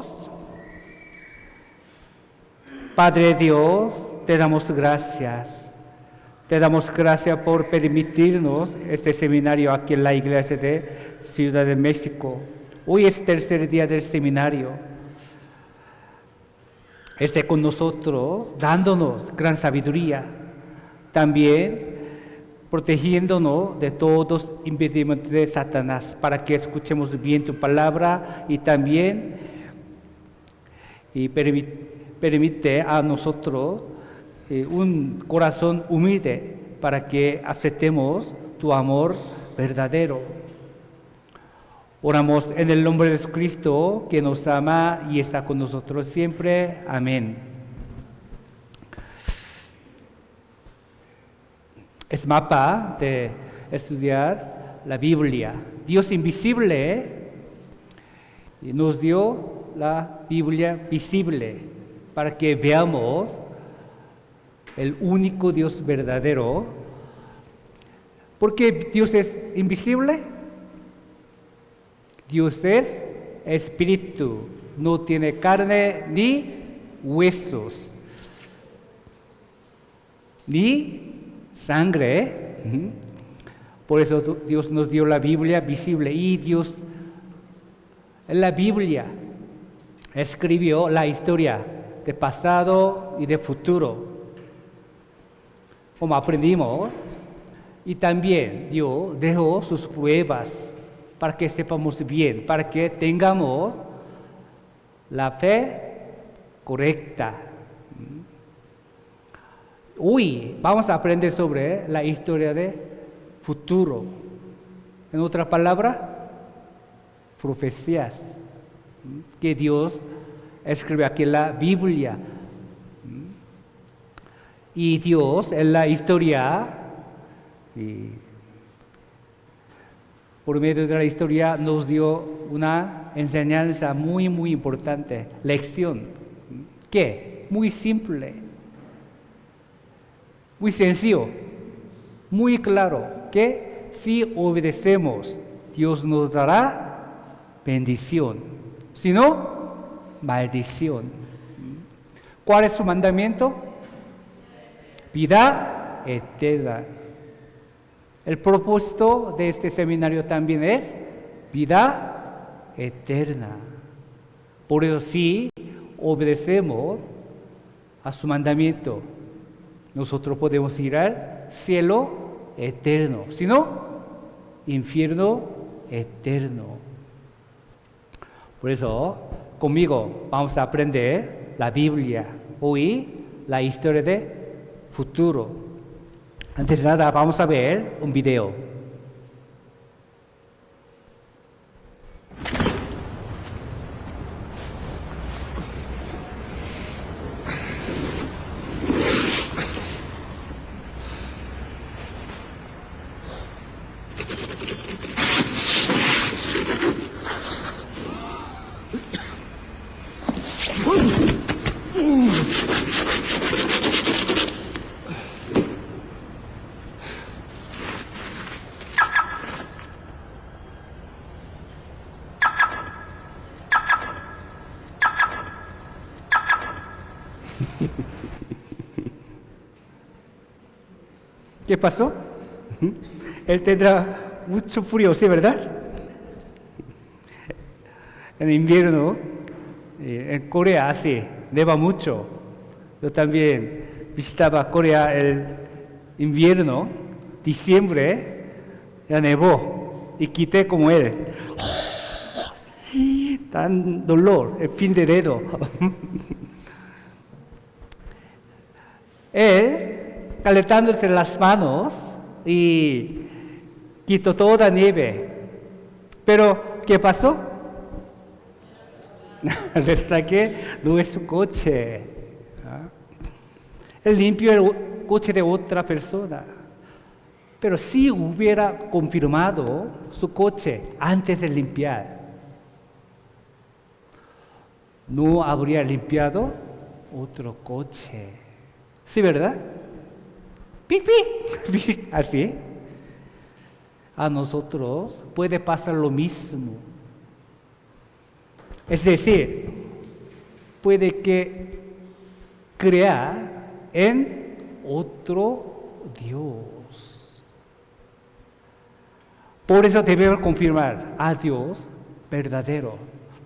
Oremos. Padre Dios, te damos gracias. Te damos gracias por permitirnos este seminario aquí en la iglesia de Ciudad de México. Hoy es el tercer día del seminario. Esté con nosotros, dándonos gran sabiduría. También protegiéndonos de todos los impedimentos de Satanás, para que escuchemos bien tu palabra y también permite a nosotros un corazón humilde para que aceptemos tu amor verdadero. Oramos en el nombre de Jesucristo, que nos ama y está con nosotros siempre. Amén. Es mapa de estudiar la Biblia. Dios invisible nos dio la Biblia visible para que veamos el único Dios verdadero. ¿Por qué Dios es invisible? Dios es espíritu, no tiene carne ni huesos, ni sangre. Por eso Dios nos dio la Biblia visible, y Dios en la Biblia escribió la historia de pasado y de futuro, como aprendimos, y también Dios dejó sus pruebas para que sepamos bien, para que tengamos la fe correcta. Hoy vamos a aprender sobre la historia de futuro. En otra palabra, profecías que Dios escribe aquí en la Biblia. Y Dios en la historia, por medio de la historia, nos dio una enseñanza muy, muy importante, lección, que muy simple, muy sencillo, muy claro, que si obedecemos, Dios nos dará bendición, si no, maldición. ¿Cuál es su mandamiento? Vida eterna. El propósito de este seminario también es vida eterna. Por eso, si obedecemos a su mandamiento, nosotros podemos ir al cielo eterno, si no, infierno eterno. Por eso, conmigo vamos a aprender la Biblia, hoy la historia de futuro. Antes de nada, vamos a ver un video. ¿Qué pasó? Él tendrá mucho frío, ¿sí, verdad? En invierno, en Corea así, neva mucho. Yo también visitaba Corea el invierno, diciembre, ya nevó, y quité como él. Tan dolor, el fin de dedo. Él, calentándose las manos y quitó toda la nieve. Pero, ¿qué pasó? Destaqué nuestro coche. Él limpió el coche de otra persona. Pero si hubiera confirmado su coche antes de limpiar, no habría limpiado otro coche. ¿Sí, verdad? ¡Pi, pi! Así. A nosotros puede pasar lo mismo. Es decir, puede que crear en otro Dios. Por eso debemos confirmar a Dios verdadero.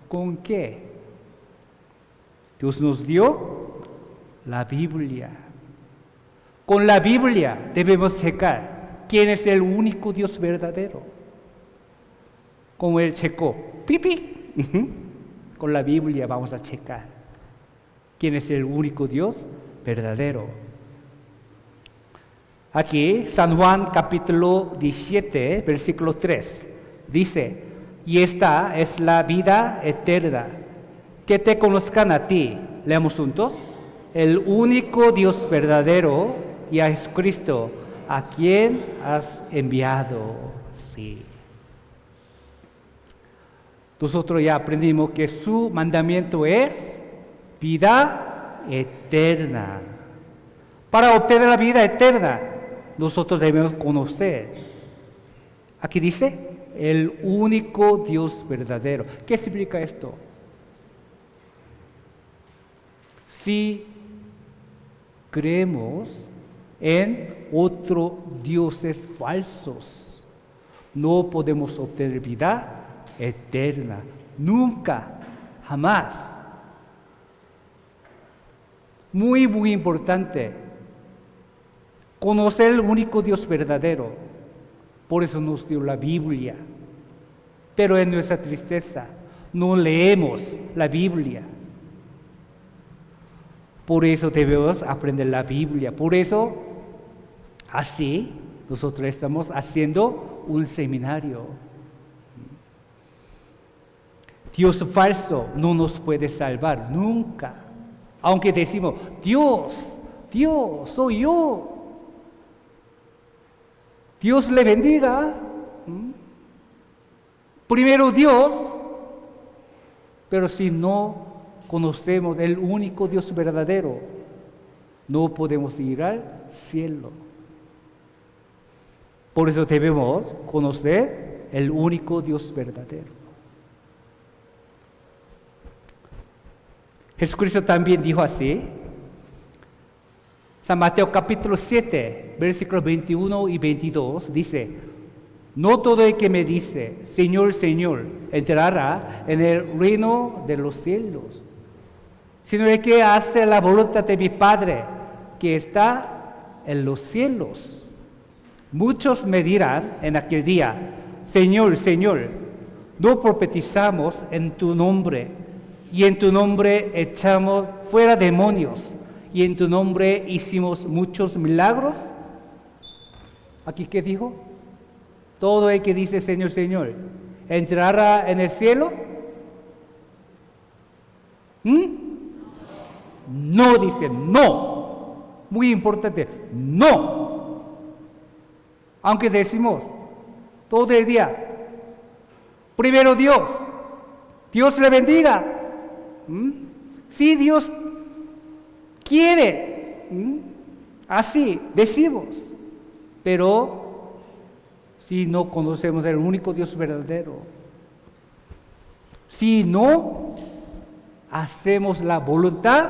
¿Con qué? Dios nos dio la Biblia. Con la Biblia debemos checar quién es el único Dios verdadero. Como él checó, pipi. Con la Biblia vamos a checar quién es el único Dios verdadero. Aquí, San Juan capítulo 17, versículo 3, dice: y esta es la vida eterna, que te conozcan a ti. Leamos juntos. El único Dios verdadero y a Jesucristo, a quien has enviado. Sí. Nosotros ya aprendimos que su mandamiento es vida eterna. Para obtener la vida eterna, nosotros debemos conocer. Aquí dice, el único Dios verdadero. ¿Qué significa esto? Si creemos en otros dioses falsos, no podemos obtener vida eterna. Nunca, jamás. Muy, muy importante. Conocer el único Dios verdadero. Por eso nos dio la Biblia. Pero en nuestra tristeza no leemos la Biblia. Por eso debemos aprender la Biblia. Por eso, así, nosotros estamos haciendo un seminario. Dios falso no nos puede salvar nunca. Aunque decimos, Dios soy yo. Dios le bendiga. Primero Dios, pero si no conocemos el único Dios verdadero, no podemos ir al cielo. Por eso debemos conocer el único Dios verdadero. Jesucristo también dijo así. San Mateo capítulo 7, versículos 21 y 22 dice: no todo el que me dice, Señor, Señor, entrará en el reino de los cielos, sino el que hace la voluntad de mi Padre, que está en los cielos. Muchos me dirán en aquel día, Señor, Señor, ¿no profetizamos en tu nombre? Y en tu nombre echamos fuera demonios, y en tu nombre hicimos muchos milagros. ¿Aquí qué dijo? Todo el que dice Señor, Señor, ¿entrará en el cielo? No, dice, no. Muy importante, no. Aunque decimos todo el día, primero Dios le bendiga. Si Dios quiere, así decimos, pero si no conocemos el único Dios verdadero, si no hacemos la voluntad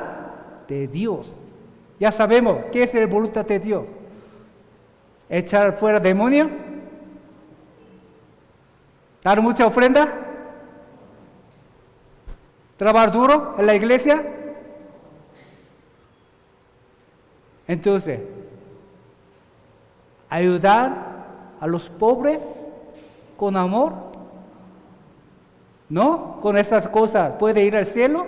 de Dios, ya sabemos qué es la voluntad de Dios: echar fuera demonio, dar mucha ofrenda, trabajar duro en la iglesia. Entonces, ayudar a los pobres con amor, ¿no? Con esas cosas puede ir al cielo.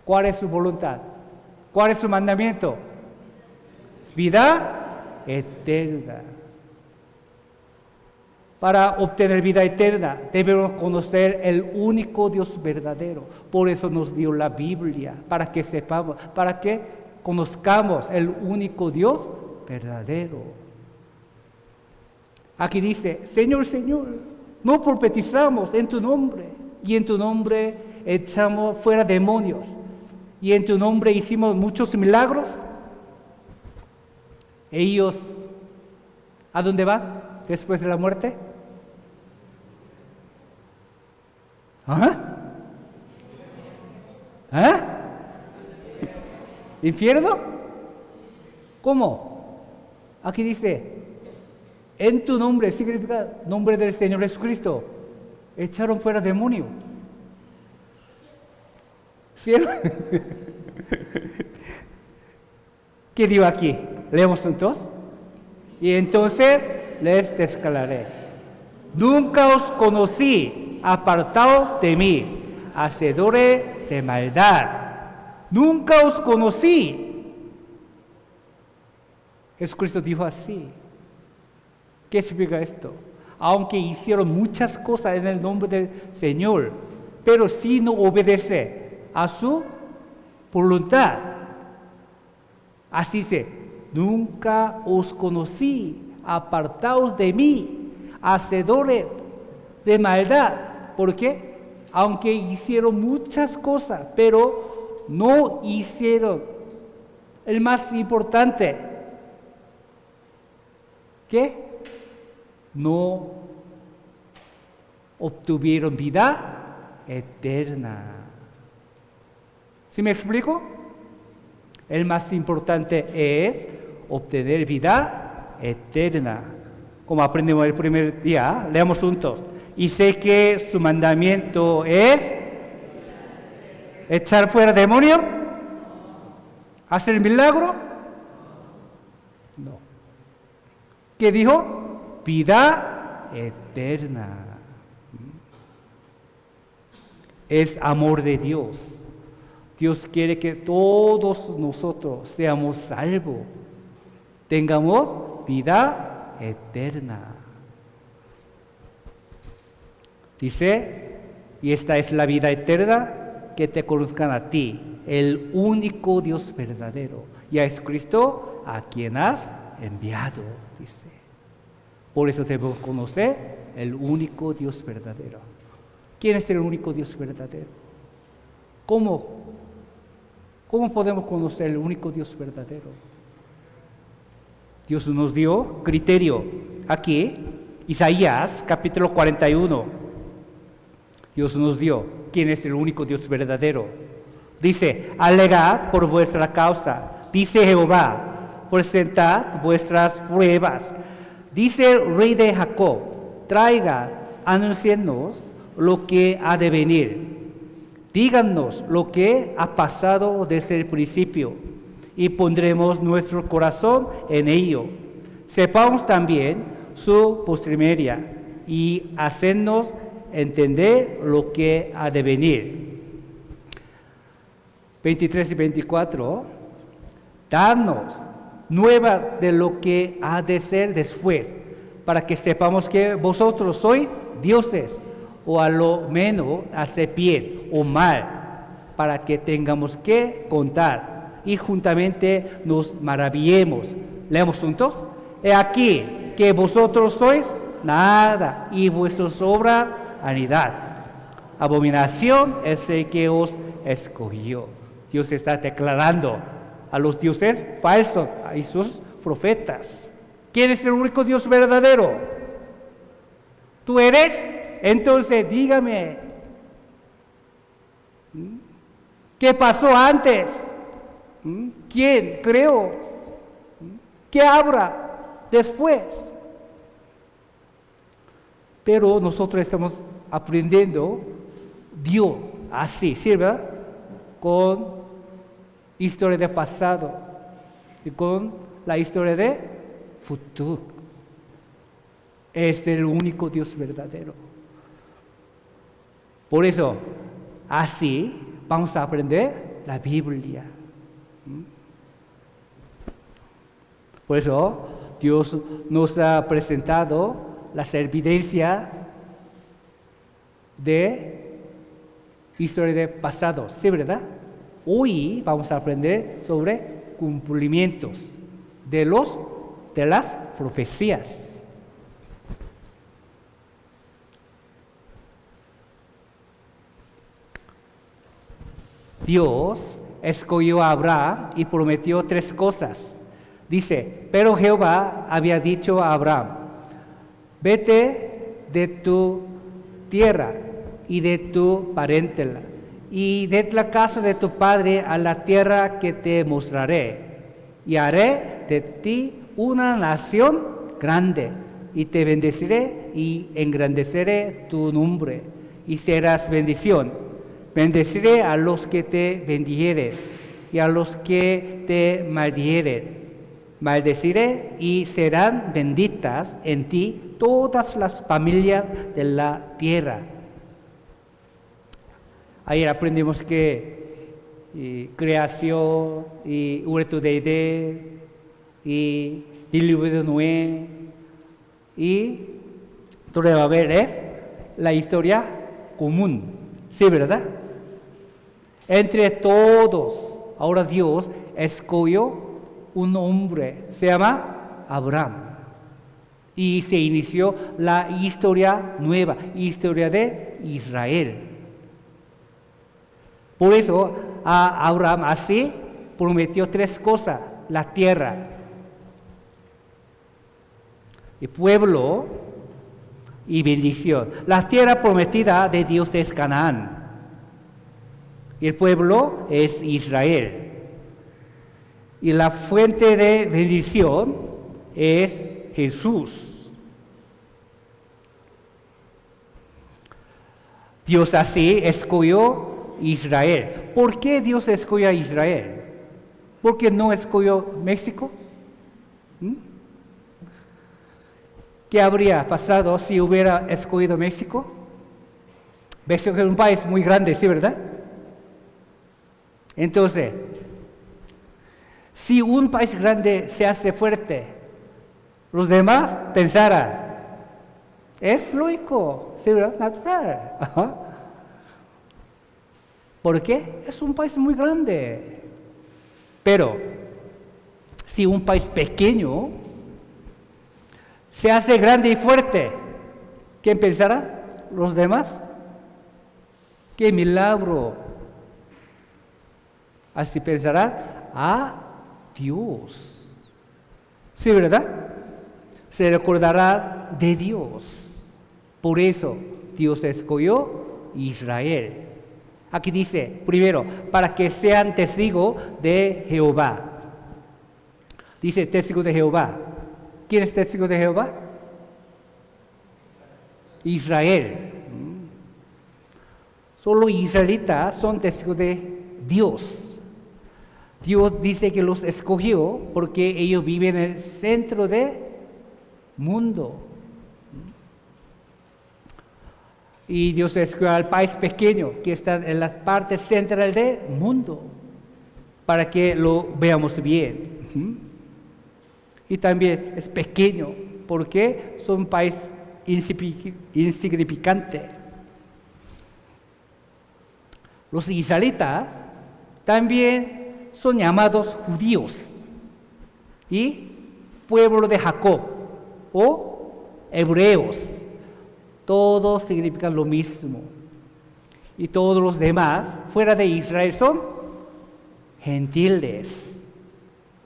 ¿Cuál es su voluntad? ¿Cuál es su mandamiento? Vida eterna. Para obtener vida eterna debemos conocer el único Dios verdadero. Por eso nos dio la Biblia, para que sepamos, para que conozcamos el único Dios verdadero. Aquí dice, Señor, Señor, no profetizamos en tu nombre, y en tu nombre echamos fuera demonios, y en tu nombre hicimos muchos milagros. Ellos, ¿a dónde van después de la muerte? ¿Infierno? ¿Cómo? Aquí dice, en tu nombre, significa nombre del Señor Jesucristo, echaron fuera demonio. ¿Cielo? ¿Qué digo aquí? Leemos entonces. Y entonces les declaré: nunca os conocí, apartaos de mí, hacedores de maldad. Nunca os conocí. Jesucristo dijo así. ¿Qué significa esto? Aunque hicieron muchas cosas en el nombre del Señor, pero si no obedece a su voluntad. Así dice: nunca os conocí, apartaos de mí, hacedores de maldad. ¿Por qué? Aunque hicieron muchas cosas, pero no hicieron el más importante. ¿Qué? No obtuvieron vida eterna. ¿Sí me explico? El más importante es obtener vida eterna. Como aprendimos el primer día, leamos juntos. Y sé que su mandamiento es echar fuera demonio, hacer el milagro. No. ¿Qué dijo? Vida eterna. Es amor de Dios. Dios quiere que todos nosotros seamos salvos, tengamos vida eterna. Dice, y esta es la vida eterna, que te conozcan a ti, el único Dios verdadero, y a Jesucristo a quien has enviado, dice. Por eso debemos conocer el único Dios verdadero. ¿Quién es el único Dios verdadero? ¿Cómo podemos conocer el único Dios verdadero? Dios nos dio criterio. Aquí, Isaías capítulo 41. Dios nos dio quién es el único Dios verdadero. Dice: alegad por vuestra causa, dice Jehová, presentad vuestras pruebas. Dice el Rey de Jacob: traiga, anuncienos lo que ha de venir. Díganos lo que ha pasado desde el principio, y pondremos nuestro corazón en ello. Sepamos también su postrimería, y hacernos entender lo que ha de venir. 23 y 24. Danos nueva de lo que ha de ser después, para que sepamos que vosotros sois dioses, o a lo menos hace bien o mal, para que tengamos que contar y juntamente nos maravillemos. Leemos juntos. He aquí que vosotros sois nada, y vuestras obras vanidad. Abominación es el que os escogió. Dios está declarando a los dioses falsos y sus profetas. ¿Quién es el único Dios verdadero? ¿Tú eres? Entonces dígame, ¿qué pasó antes? ¿Quién creó? ¿Qué habrá después? Pero nosotros estamos aprendiendo Dios así, ¿sí, verdad? Con historia de pasado y con la historia de futuro. Es el único Dios verdadero. Por eso, así vamos a aprender la Biblia. Por eso, Dios nos ha presentado las evidencias de historia de pasado, ¿sí, verdad? Hoy vamos a aprender sobre cumplimientos de las profecías. Dios escogió a Abraham y prometió 3 cosas. Dice: pero Jehová había dicho a Abraham: vete de tu tierra y de tu parentela, y de la casa de tu padre a la tierra que te mostraré, y haré de ti una nación grande, y te bendeciré y engrandeceré tu nombre, y serás bendición. Bendeciré a los que te bendijeren, y a los que te maldijeren maldeciré, y serán benditas en ti todas las familias de la tierra. Ayer aprendimos que creación y huerto de Edén y diluvio de Noé y todo va a ver es la historia común, ¿sí, verdad? Entre todos, ahora Dios escogió un hombre, se llama Abraham, y se inició la historia nueva, historia de Israel. Por eso a Abraham así prometió 3 cosas: la tierra, el pueblo y bendición. La tierra prometida de Dios es Canaán, y el pueblo es Israel. Y la fuente de bendición es Jesús. Dios así escogió Israel. ¿Por qué Dios escogió a Israel? ¿Por qué no escogió México? ¿Qué habría pasado si hubiera escogido México? México es un país muy grande, ¿sí, verdad? Entonces, si un país grande se hace fuerte, los demás pensarán, es lógico, ¿sí, verdad? Natural. Ajá. ¿Por qué? Es un país muy grande. Pero, si un país pequeño se hace grande y fuerte, ¿quién pensará? ¿Los demás? ¡Qué milagro! Así pensarán, Dios. ¿Sí, verdad? Se recordará de Dios. Por eso Dios escogió Israel. Aquí dice, primero, para que sean testigos de Jehová. Dice testigo de Jehová. ¿Quién es testigo de Jehová? Israel. Solo israelitas son testigos de Dios. Dios dice que los escogió porque ellos viven en el centro del mundo. Y Dios escogió al país pequeño que está en la parte central del mundo para que lo veamos bien. Y también es pequeño porque es un país insignificante. Los israelitas también son llamados judíos y pueblo de Jacob o hebreos. Todos significan lo mismo. Y todos los demás, fuera de Israel, son gentiles.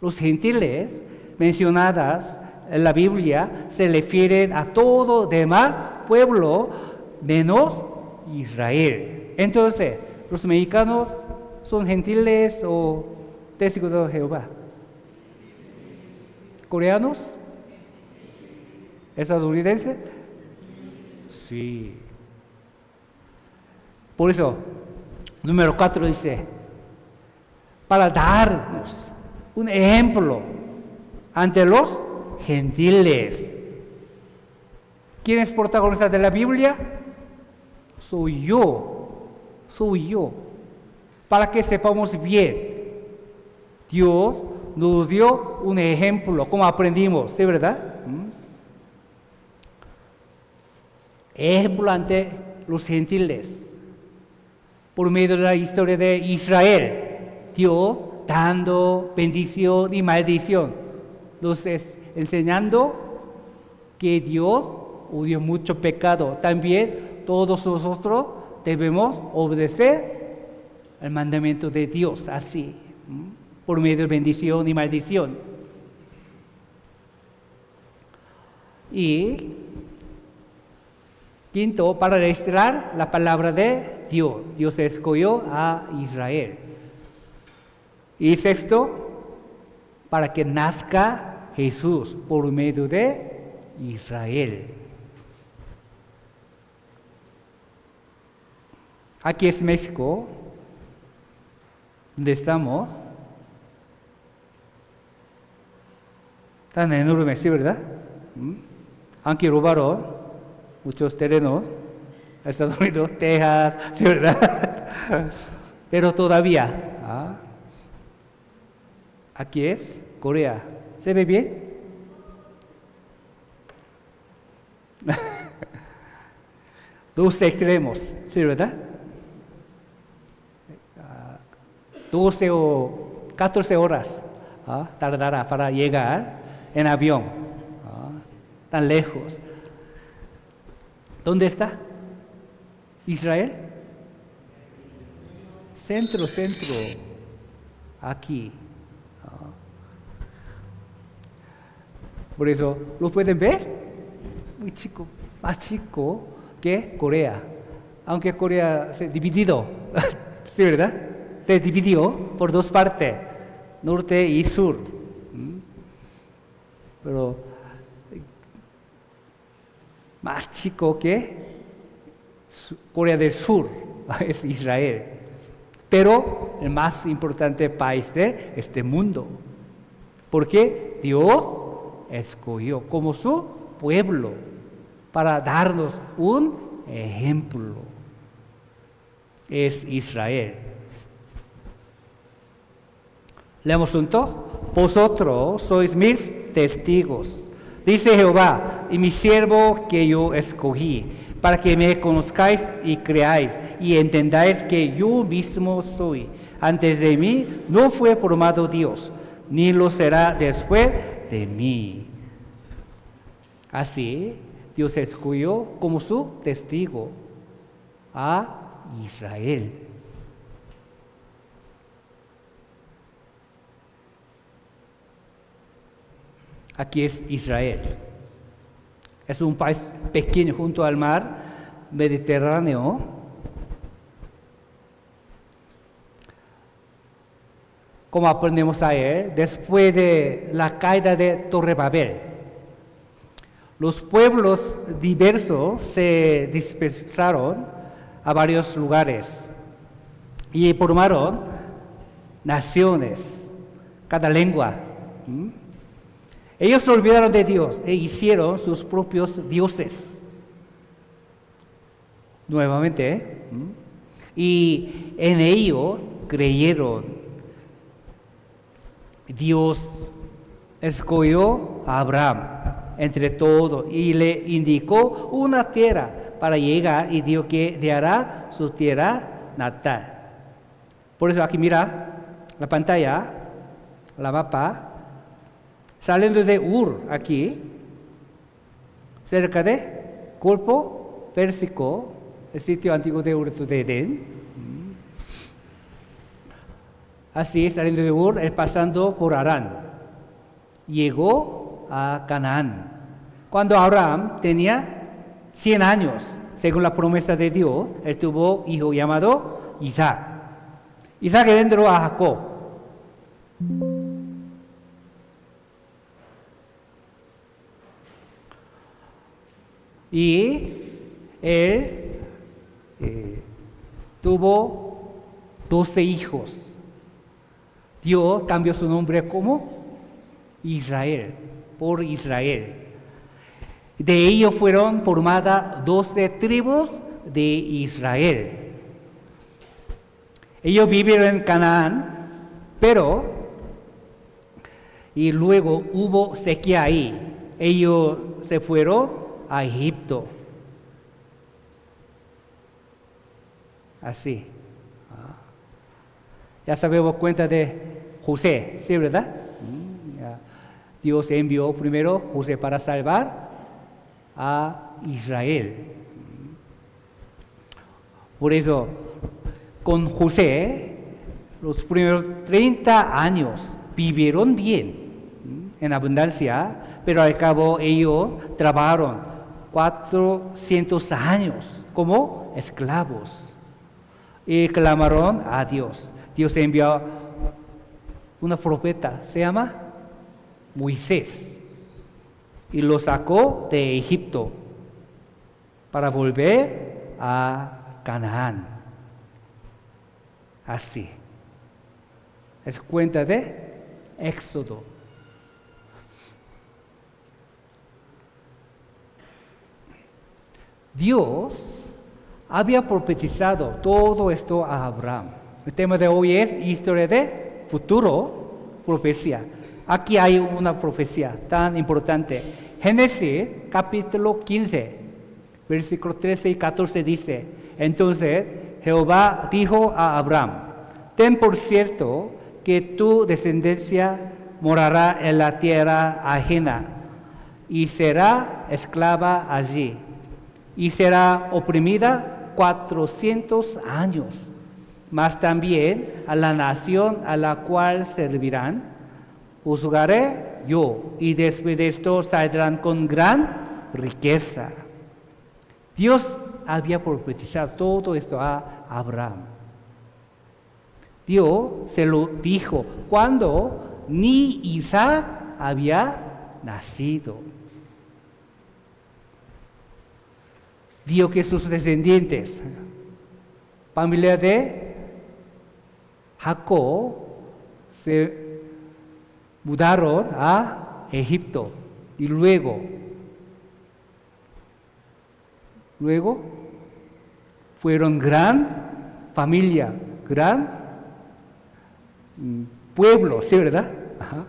Los gentiles mencionadas en la Biblia se refieren a todo demás pueblo menos Israel. Entonces, ¿los mexicanos son gentiles o testigos de Jehová? ¿Coreanos? ¿Estadounidenses? Sí. Por eso, número 4 dice, para darnos un ejemplo ante los gentiles. ¿Quién es protagonista de la Biblia? Soy yo. Para que sepamos bien, Dios nos dio un ejemplo, como aprendimos, ¿sí, verdad? Ejemplo ante los gentiles, por medio de la historia de Israel, Dios dando bendición y maldición, nos enseñando que Dios odió mucho pecado. También todos nosotros debemos obedecer el mandamiento de Dios, así, por medio de bendición y maldición. Y quinto, para registrar la palabra de Dios escogió a Israel. Y sexto, para que nazca Jesús por medio de Israel. Aquí es México, donde estamos. Tan enorme, ¿sí, verdad? Aunque robaron muchos terrenos, Estados Unidos, Texas, ¿sí, verdad? Pero todavía, aquí es Corea. ¿Se ve bien? Dos extremos, ¿sí, verdad? 12 o 14 horas tardará para llegar en avión, tan lejos. ¿Dónde está? ¿Israel? Centro, aquí. Por eso, ¿lo pueden ver? Muy chico, más chico que Corea. Aunque Corea se dividido, ¿sí, verdad? Se dividió por dos partes, norte y sur. Pero más chico que Corea del Sur es Israel. Pero el más importante país de este mundo. Porque Dios escogió como su pueblo para darnos un ejemplo. Es Israel. Leamos juntos. Vosotros sois mis testigos, dice Jehová, y mi siervo que yo escogí, para que me conozcáis y creáis, y entendáis que yo mismo soy. Antes de mí no fue formado Dios, ni lo será después de mí. Así, Dios escogió como su testigo a Israel. Aquí es Israel. Es un país pequeño junto al mar Mediterráneo. Como aprendemos ayer, después de la caída de Torre Babel, los pueblos diversos se dispersaron a varios lugares y formaron naciones, cada lengua. Ellos se olvidaron de Dios e hicieron sus propios dioses. Nuevamente, y en ello creyeron. Dios escogió a Abraham entre todos y le indicó una tierra para llegar y dijo que le hará su tierra natal. Por eso aquí mira la pantalla, la mapa. Saliendo de Ur, aquí, cerca de Golfo Pérsico, el sitio antiguo de Ur de Edén. Así, saliendo de Ur, pasando por Harán, llegó a Canaán. Cuando Abraham tenía 100 años, según la promesa de Dios, él tuvo un hijo llamado Isaac. Isaac engendró a Jacob. Y él tuvo 12 hijos. Dios cambió su nombre como Israel, por Israel. De ellos fueron formadas 12 tribus de Israel. Ellos vivieron en Canaán, pero y luego hubo sequía ahí. Ellos se fueron a Egipto. Así. Ya sabemos cuenta de José, ¿sí, verdad? Dios envió primero a José para salvar a Israel. Por eso, con José, los primeros 30 años vivieron bien, en abundancia, pero al cabo ellos trabajaron 400 años como esclavos. y clamaron a Dios. Dios envió una profeta, se llama Moisés, y lo sacó de Egipto para volver a Canaán. Así. Es cuenta de Éxodo. Dios había profetizado todo esto a Abraham. El tema de hoy es historia de futuro, profecía. Aquí hay una profecía tan importante. Génesis capítulo 15, versículos 13 y 14 dice: entonces Jehová dijo a Abraham: ten por cierto que tu descendencia morará en la tierra ajena y será esclava allí y será oprimida 400 años. Mas también a la nación a la cual servirán juzgaré yo, y después de esto saldrán con gran riqueza. Dios había profetizado todo esto a Abraham. Dios se lo dijo cuando ni Isaac había nacido. Dijo que sus descendientes, familia de Jacob, se mudaron a Egipto y luego fueron gran familia, gran pueblo, ¿sí, verdad? Ajá.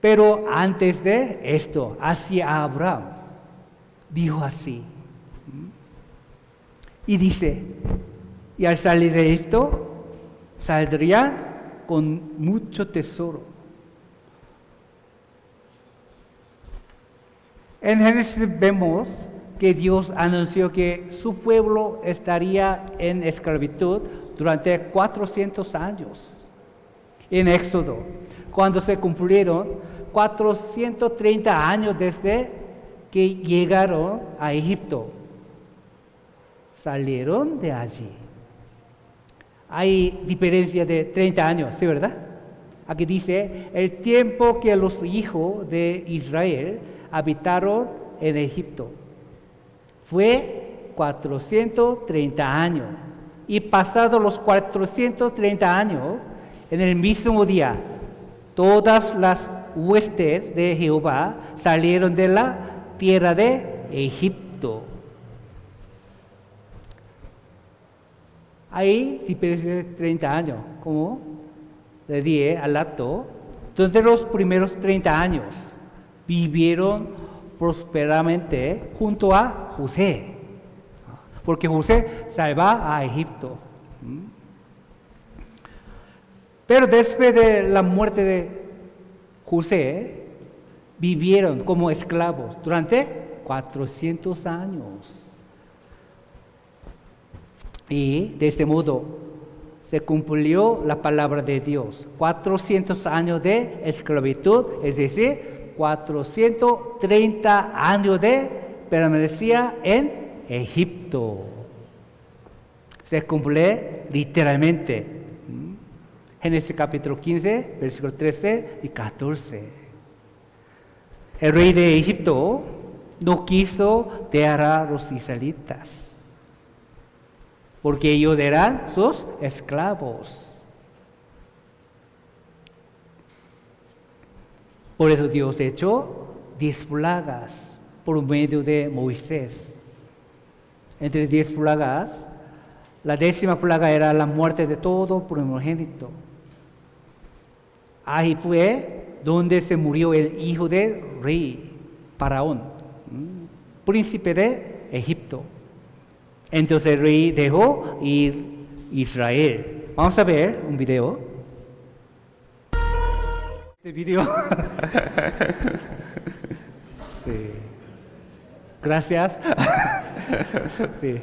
Pero antes de esto, hacia Abraham, dijo así, y dice: y al salir de esto, saldrían con mucho tesoro. En Génesis vemos que Dios anunció que su pueblo estaría en esclavitud durante 400 años. En Éxodo, cuando se cumplieron 430 años desde que llegaron a Egipto, salieron de allí. Hay diferencia de 30 años, ¿sí, verdad? Aquí dice: el tiempo que los hijos de Israel habitaron en Egipto fue 430 años. Y pasados los 430 años, en el mismo día, todas las huestes de Jehová salieron de la tierra de Egipto. Hay diferencia de 30 años, como le dije al acto. Entonces los primeros 30 años vivieron prósperamente junto a José, porque José salva a Egipto. Pero después de la muerte de José, vivieron como esclavos durante 400 años. Y de este modo se cumplió la palabra de Dios. 400 años de esclavitud, es decir, 430 años de permanecía en Egipto. Se cumple literalmente. Génesis capítulo 15, versículos 13 y 14. El rey de Egipto no quiso dejar a los israelitas, porque ellos eran sus esclavos. Por eso Dios echó 10 plagas por medio de Moisés. Entre 10 plagas, la 10ª plaga era la muerte de todo primogénito. Ahí fue donde se murió el hijo del rey Faraón, príncipe de Egipto. Entonces el rey dejó ir Israel. Vamos a ver un video. Este video. Sí. Gracias. Sí.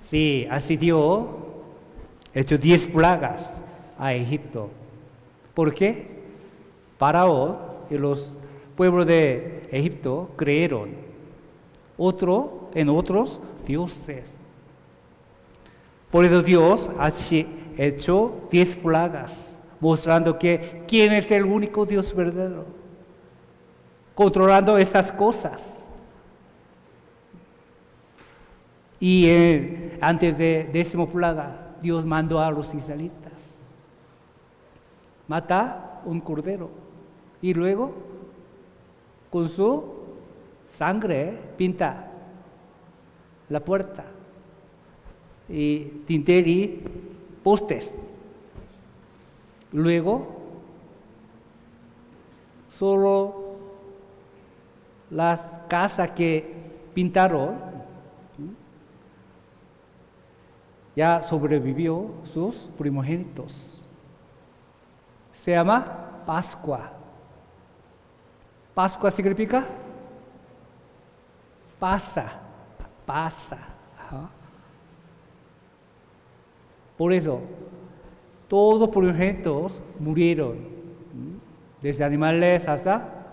Sí, así Dios echó 10 plagas a Egipto. ¿Por qué? Faraón y los pueblo de Egipto creyeron en otros dioses. Por eso Dios ha hecho 10 plagas, mostrando quién es el único Dios verdadero, controlando estas cosas. Y antes de 10ª plaga, Dios mandó a los israelitas: mata un cordero y luego con su sangre pinta la puerta y dintel y postes. Luego solo las casas que pintaron ya sobrevivió sus primogénitos. Se llama Pascua. Pascua significa pasa. Ajá. Por eso, todos los primogénitos murieron, desde animales hasta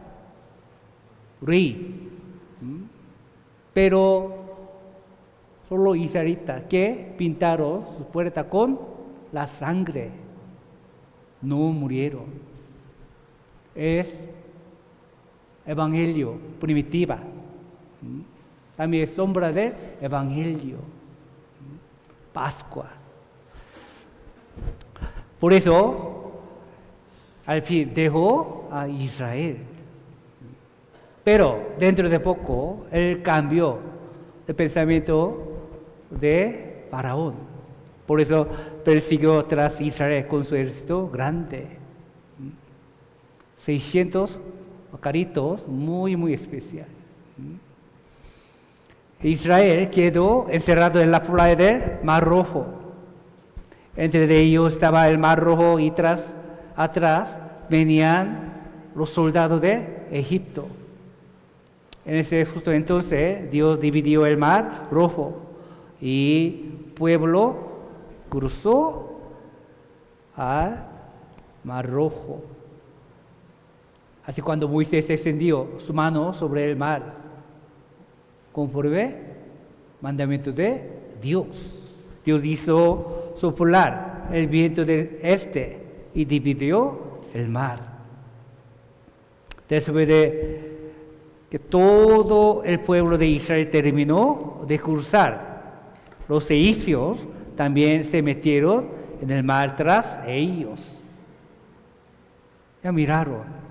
rey. Pero solo israelitas que pintaron su puerta con la sangre no murieron. Es evangelio primitiva. También es sombra del evangelio. Pascua. Por eso, al fin dejó a Israel. Pero dentro de poco, él cambió de pensamiento de Faraón. Por eso persiguió tras Israel con su ejército grande. 600 carritos, muy especial. Israel quedó encerrado en la playa del Mar Rojo. Entre ellos estaba el Mar Rojo y atrás venían los soldados de Egipto. En ese justo entonces Dios dividió el Mar Rojo y el pueblo cruzó al Mar Rojo. Así cuando Moisés extendió su mano sobre el mar, conforme mandamiento de Dios, Dios hizo soplar el viento del este y dividió el mar. Después de que todo el pueblo de Israel terminó de cruzar, los egipcios también se metieron en el mar tras ellos. Ya miraron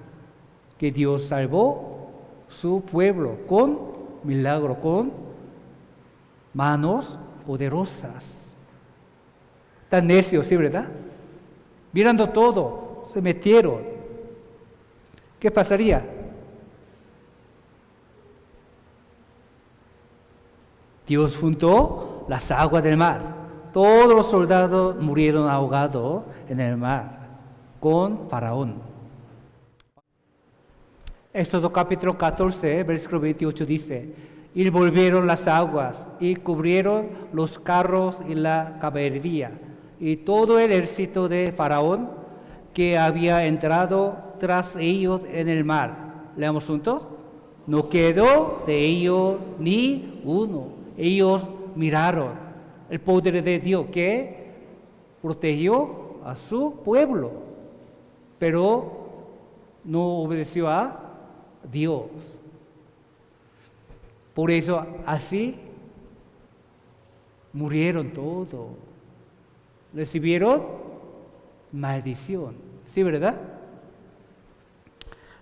que Dios salvó su pueblo con milagro, con manos poderosas. Tan necios, ¿sí, verdad? Mirando todo, se metieron. ¿Qué pasaría? Dios juntó las aguas del mar. Todos los soldados murieron ahogados en el mar con Faraón. Éxodo capítulo 14, versículo 28 dice: y volvieron las aguas y cubrieron los carros y la caballería y todo el ejército de Faraón que había entrado tras ellos en el mar. Leamos juntos. No quedó de ellos ni uno. Ellos miraron el poder de Dios que protegió a su pueblo, pero no obedeció a Dios. Por eso así murieron todos. Recibieron maldición. ¿Sí, verdad?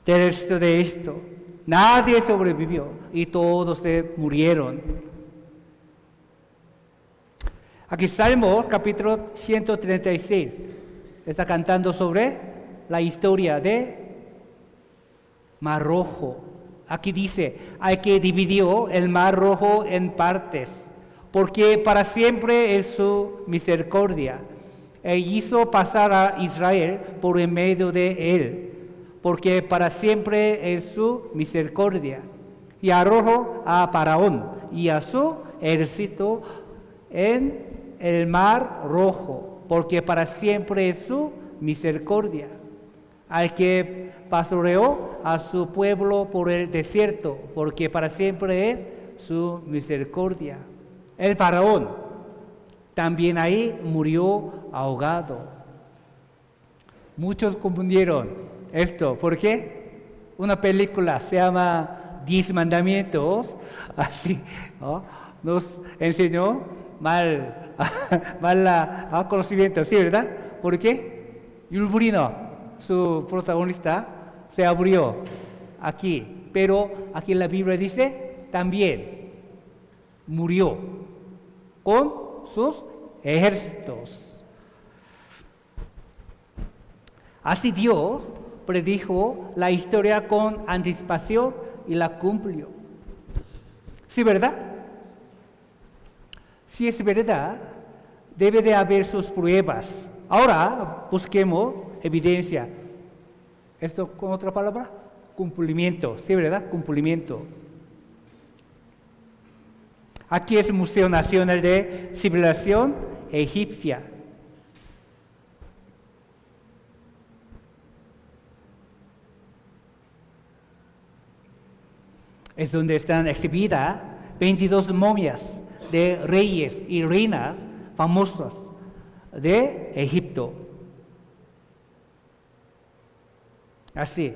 Del ejército de Egipto nadie sobrevivió y todos se murieron. Aquí Salmo capítulo 136 está cantando sobre la historia de Mar Rojo. Aquí dice: hay que dividió el Mar Rojo en partes, porque para siempre es su misericordia. E hizo pasar a Israel por en medio de él, porque para siempre es su misericordia. Y arrojó a Faraón y a su ejército en el Mar Rojo, porque para siempre es su misericordia. Al que pastoreó a su pueblo por el desierto, porque para siempre es su misericordia. El faraón también ahí murió ahogado. Muchos confundieron esto. ¿Por qué? Una película se llama 10 Mandamientos, así, ¿no? Nos enseñó mal conocimiento, ¿sí, verdad? ¿Por qué? Yulburino, su protagonista, se abrió aquí, pero aquí en la Biblia dice también murió con sus ejércitos. Así Dios predijo la historia con anticipación y la cumplió. ¿Sí, verdad? Si es verdad, debe de haber sus pruebas. Ahora busquemos evidencia. ¿Esto con otra palabra? Cumplimiento. ¿Sí, verdad? Cumplimiento. Aquí es el Museo Nacional de Civilización Egipcia. Es donde están exhibidas 22 momias de reyes y reinas famosas de Egipto. Así.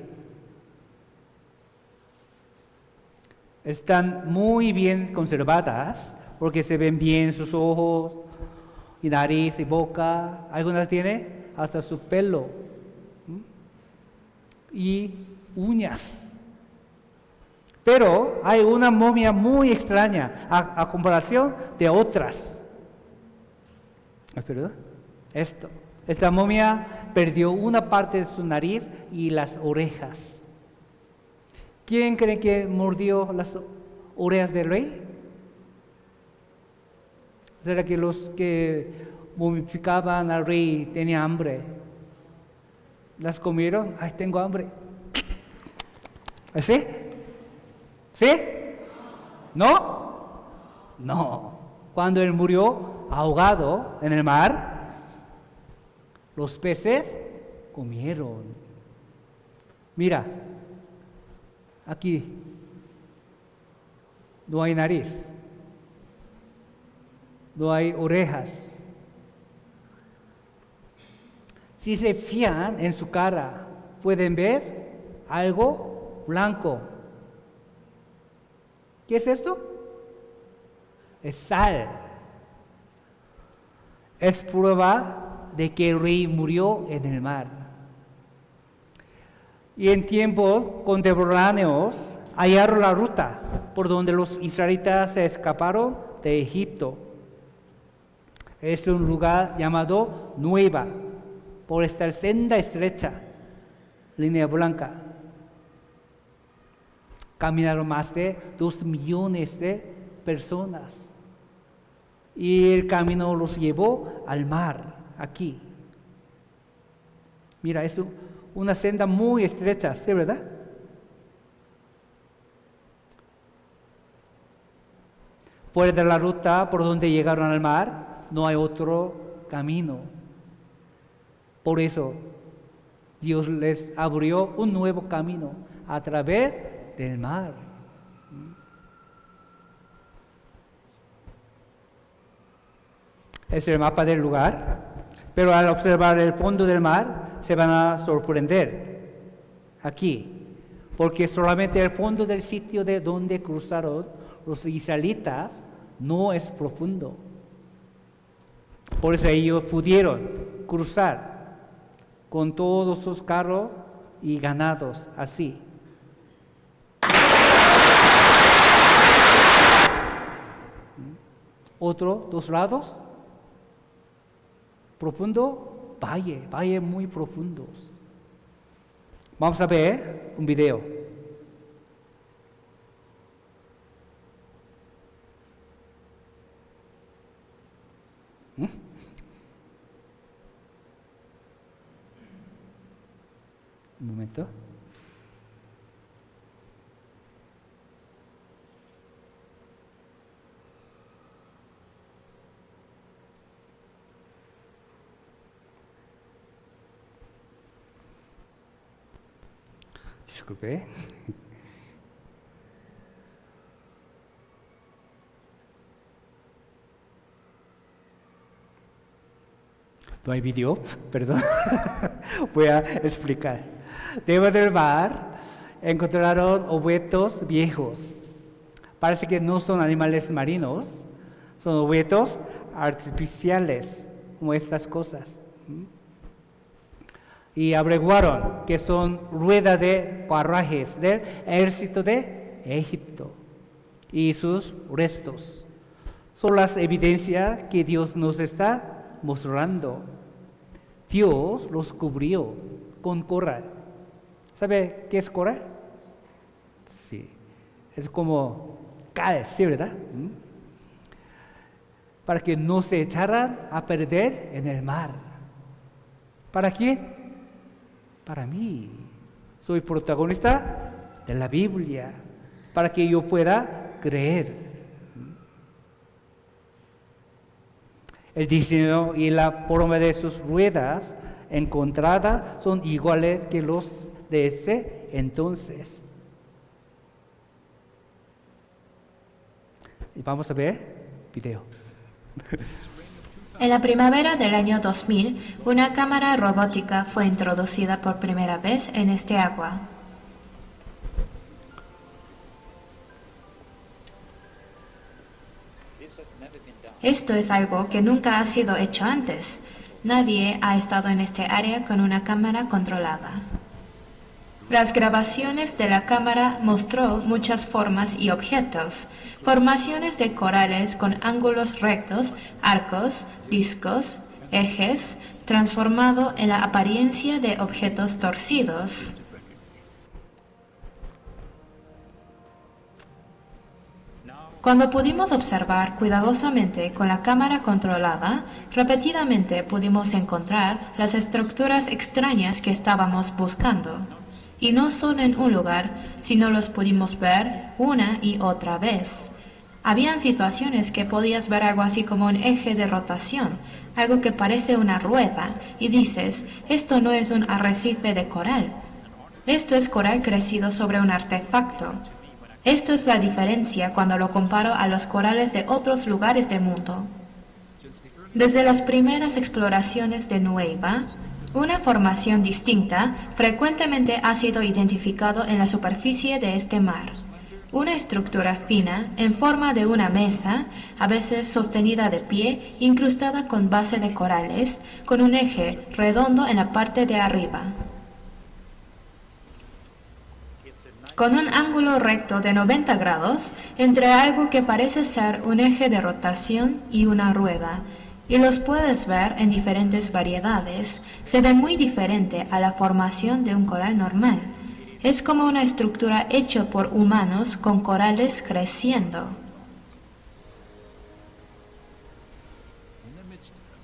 Están muy bien conservadas porque se ven bien sus ojos y nariz y boca. Algunas tienen hasta su pelo y uñas. Pero hay una momia muy extraña a comparación de otras. ¿Perdón? Esta momia perdió una parte de su nariz y las orejas. ¿Quién cree que mordió las orejas del rey? ¿Será que los que momificaban al rey tenían hambre? ¿Las comieron? ¡Ay, tengo hambre! ¿Así? ¿Sí? ¿No? No. Cuando él murió ahogado en el mar, los peces comieron. Mira, aquí no hay nariz, no hay orejas. Si se fijan en su cara, pueden ver algo blanco. ¿Qué es esto? Es sal. Es prueba de que el rey murió en el mar. Y en tiempos contemporáneos hallaron la ruta por donde los israelitas se escaparon de Egipto. Es un lugar llamado Nueva, por esta senda estrecha, línea blanca. Caminaron más de 2 millones de personas. Y el camino los llevó al mar, aquí. Mira, es una senda muy estrecha, ¿sí, verdad? Fuera de la ruta por donde llegaron al mar, no hay otro camino. Por eso, Dios les abrió un nuevo camino a través del mar. Es el mapa del lugar, pero al observar el fondo del mar se van a sorprender aquí, porque solamente el fondo del sitio de donde cruzaron los israelitas no es profundo. Por eso ellos pudieron cruzar con todos sus carros y ganados así. Otro, 2 lados, profundo, valle muy profundos. Vamos a ver un video. Un momento. Disculpe. No hay video, perdón. Voy a explicar. Debajo del mar encontraron objetos viejos. Parece que no son animales marinos, son objetos artificiales, como estas cosas. Y averiguaron que son ruedas de carruajes del ejército de Egipto y sus restos. Son las evidencias que Dios nos está mostrando. Dios los cubrió con coral. ¿Sabe qué es coral? Sí, es como cal, ¿sí, verdad? Para que no se echaran a perder en el mar. ¿Para quién? Para mí. Soy protagonista de la Biblia, para que yo pueda creer. El diseño y la forma de sus ruedas encontradas son iguales que los de ese entonces. Y vamos a ver video. En la primavera del año 2000, una cámara robótica fue introducida por primera vez en este agua. Esto es algo que nunca ha sido hecho antes. Nadie ha estado en este área con una cámara controlada. Las grabaciones de la cámara mostró muchas formas y objetos, formaciones de corales con ángulos rectos, arcos, discos, ejes, transformado en la apariencia de objetos torcidos. Cuando pudimos observar cuidadosamente con la cámara controlada, repetidamente pudimos encontrar las estructuras extrañas que estábamos buscando. Y no solo en un lugar, sino los pudimos ver una y otra vez. Habían situaciones que podías ver algo así como un eje de rotación, algo que parece una rueda, y dices, esto no es un arrecife de coral. Esto es coral crecido sobre un artefacto. Esto es la diferencia cuando lo comparo a los corales de otros lugares del mundo. Desde las primeras exploraciones de Nueva, una formación distinta frecuentemente ha sido identificado en la superficie de este mar. Una estructura fina en forma de una mesa, a veces sostenida de pie, incrustada con base de corales, con un eje redondo en la parte de arriba. Con un ángulo recto de 90 grados entre algo que parece ser un eje de rotación y una rueda, y los puedes ver en diferentes variedades. Se ve muy diferente a la formación de un coral normal. Es como una estructura hecha por humanos con corales creciendo.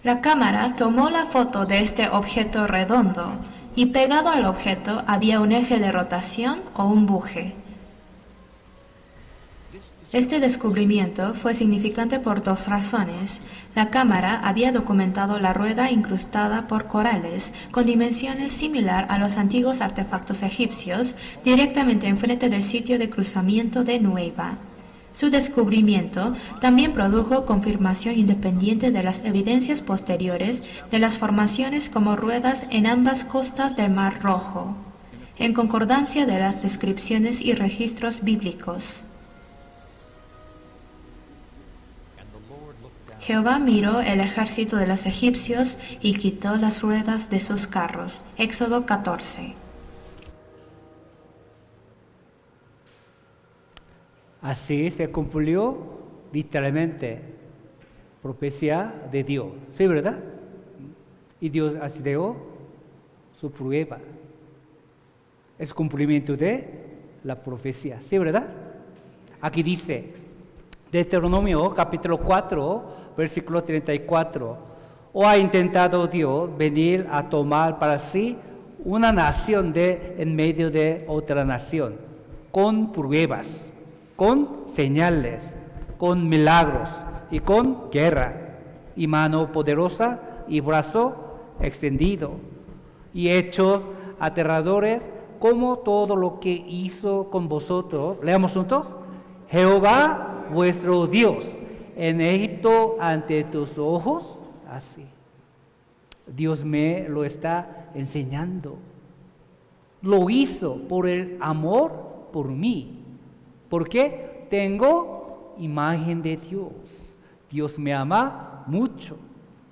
La cámara tomó la foto de este objeto redondo y pegado al objeto había un eje de rotación o un buje. Este descubrimiento fue significante por dos razones. La cámara había documentado la rueda incrustada por corales con dimensiones similar a los antiguos artefactos egipcios directamente enfrente del sitio de cruzamiento de Nueva. Su descubrimiento también produjo confirmación independiente de las evidencias posteriores de las formaciones como ruedas en ambas costas del Mar Rojo, en concordancia de las descripciones y registros bíblicos. Jehová miró el ejército de los egipcios y quitó las ruedas de sus carros. Éxodo 14. Así se cumplió literalmente profecía de Dios, ¿sí, verdad? Y Dios así dio su prueba. Es cumplimiento de la profecía, ¿sí, verdad? Aquí dice, Deuteronomio capítulo 4, versículo 34, ¿o ha intentado Dios venir a tomar para sí una nación en medio de otra nación, con pruebas, con señales, con milagros y con guerra, y mano poderosa y brazo extendido, y hechos aterradores como todo lo que hizo con vosotros. Leamos juntos. Jehová vuestro Dios en Egipto ante tus ojos. Así. Dios me lo está enseñando. Lo hizo por el amor por mí. Porque tengo imagen de Dios. Dios me ama mucho.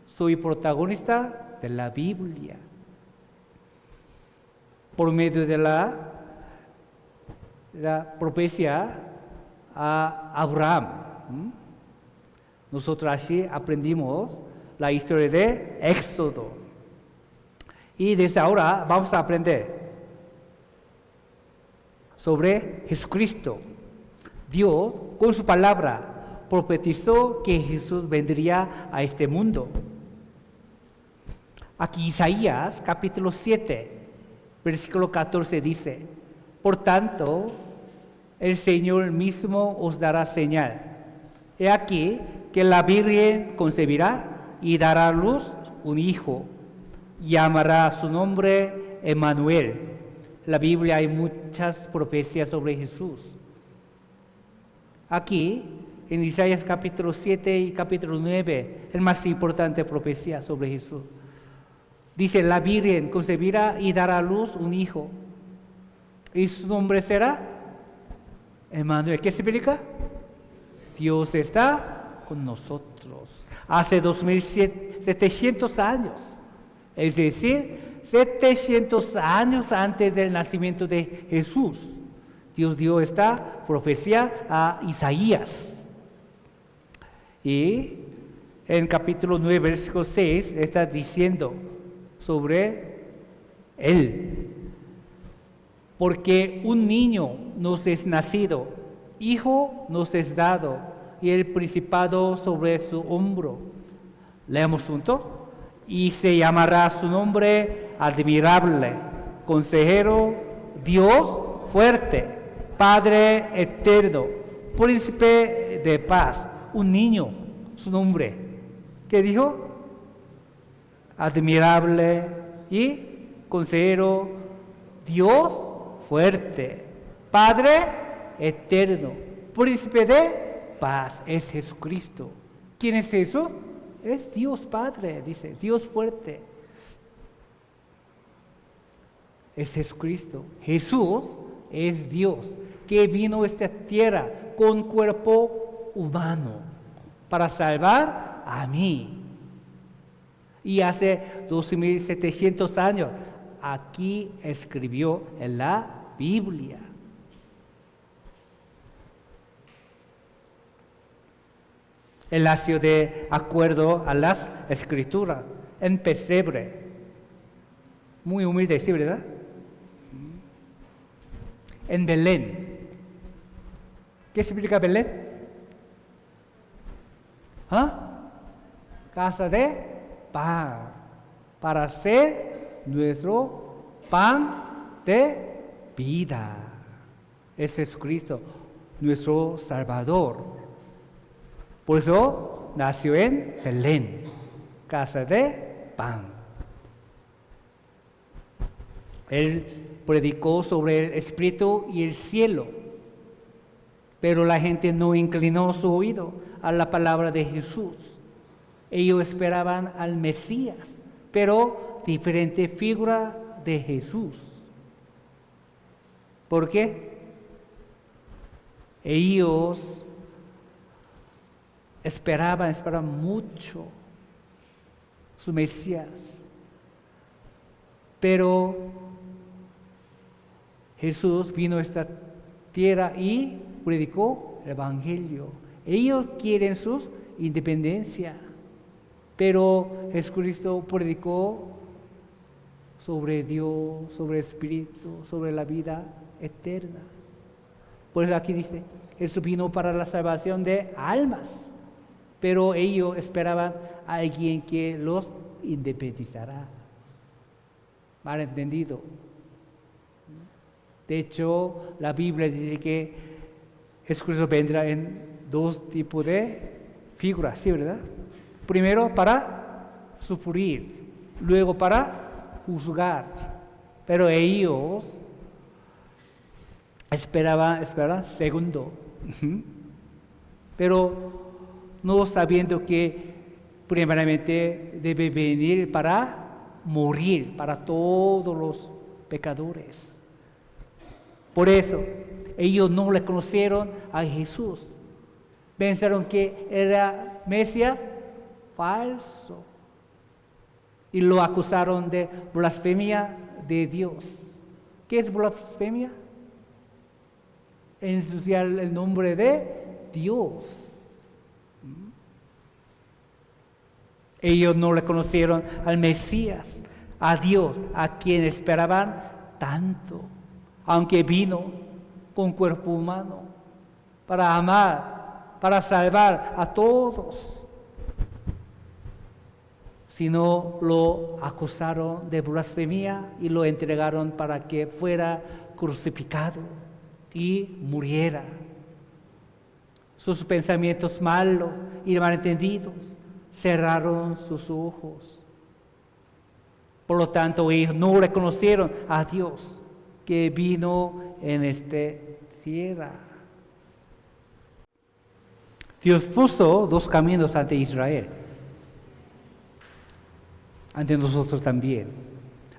Soy protagonista de la Biblia. Por medio de la profecía a Abraham. Nosotros así aprendimos la historia de Éxodo. Y desde ahora vamos a aprender sobre Jesucristo. Dios, con su palabra, profetizó que Jesús vendría a este mundo. Aquí Isaías, capítulo 7, versículo 14 dice: por tanto, el Señor mismo os dará señal. He aquí que la Virgen concebirá y dará a luz un hijo, y llamará su nombre Emmanuel. En la Biblia hay muchas profecías sobre Jesús. Aquí, en Isaías capítulo 7 y capítulo 9, es más importante profecía sobre Jesús. Dice, la Virgen concebirá y dará a luz un hijo, y su nombre será Emmanuel. ¿Qué significa? Dios está con nosotros. Hace 2700 años, es decir, 700 años antes del nacimiento de Jesús, Dios dio esta profecía a Isaías. Y en capítulo 9, versículo 6, está diciendo sobre Él. Porque un niño nos es nacido, hijo nos es dado, y el principado sobre su hombro. Leamos juntos. Y se llamará su nombre admirable, consejero, Dios fuerte, Padre eterno, príncipe de paz. Un niño, su nombre. ¿Qué dijo? Admirable y consejero, Dios fuerte, Padre eterno, príncipe de paz. Es Jesucristo. ¿Quién es eso? Es Dios Padre, dice, Dios fuerte. Es Jesucristo. Jesús es Dios que vino a esta tierra con cuerpo humano para salvar a mí. Y hace 2700 años aquí escribió en la Biblia. Él nació de acuerdo a las Escrituras, en pesebre. Muy humilde, ¿sí, verdad? En Belén. ¿Qué significa Belén? Casa de pan, para ser nuestro pan de vida. Es Jesucristo, nuestro Salvador. Por eso nació en Belén, casa de pan. Él predicó sobre el Espíritu y el cielo, pero la gente no inclinó su oído a la palabra de Jesús. Ellos esperaban al Mesías, pero diferente figura de Jesús. ¿Por qué? Ellos esperaban mucho su Mesías, pero Jesús vino a esta tierra y predicó el Evangelio. Ellos quieren su independencia, pero Jesucristo predicó sobre Dios, sobre el Espíritu, sobre la vida eterna. Por eso aquí dice, Jesús vino para la salvación de almas, pero ellos esperaban a alguien que los independizará. Mal entendido. De hecho, la Biblia dice que Jesucristo vendrá en dos tipos de figuras, ¿sí, verdad? Primero para sufrir, luego para juzgar. Pero ellos esperaban segundo. Pero no sabiendo que primeramente debe venir para morir para todos los pecadores. Por eso ellos no reconocieron a Jesús. Pensaron que era Mesías falso y lo acusaron de blasfemia de Dios. ¿Qué es blasfemia? Ensuciar el nombre de Dios. Ellos no reconocieron al Mesías, a Dios, a quien esperaban tanto, aunque vino con cuerpo humano para amar, para salvar a todos. Sino lo acusaron de blasfemia y lo entregaron para que fuera crucificado y muriera. Sus pensamientos malos y malentendidos cerraron sus ojos. Por lo tanto, ellos no reconocieron a Dios que vino en esta tierra. Dios puso dos caminos ante Israel, ante nosotros también.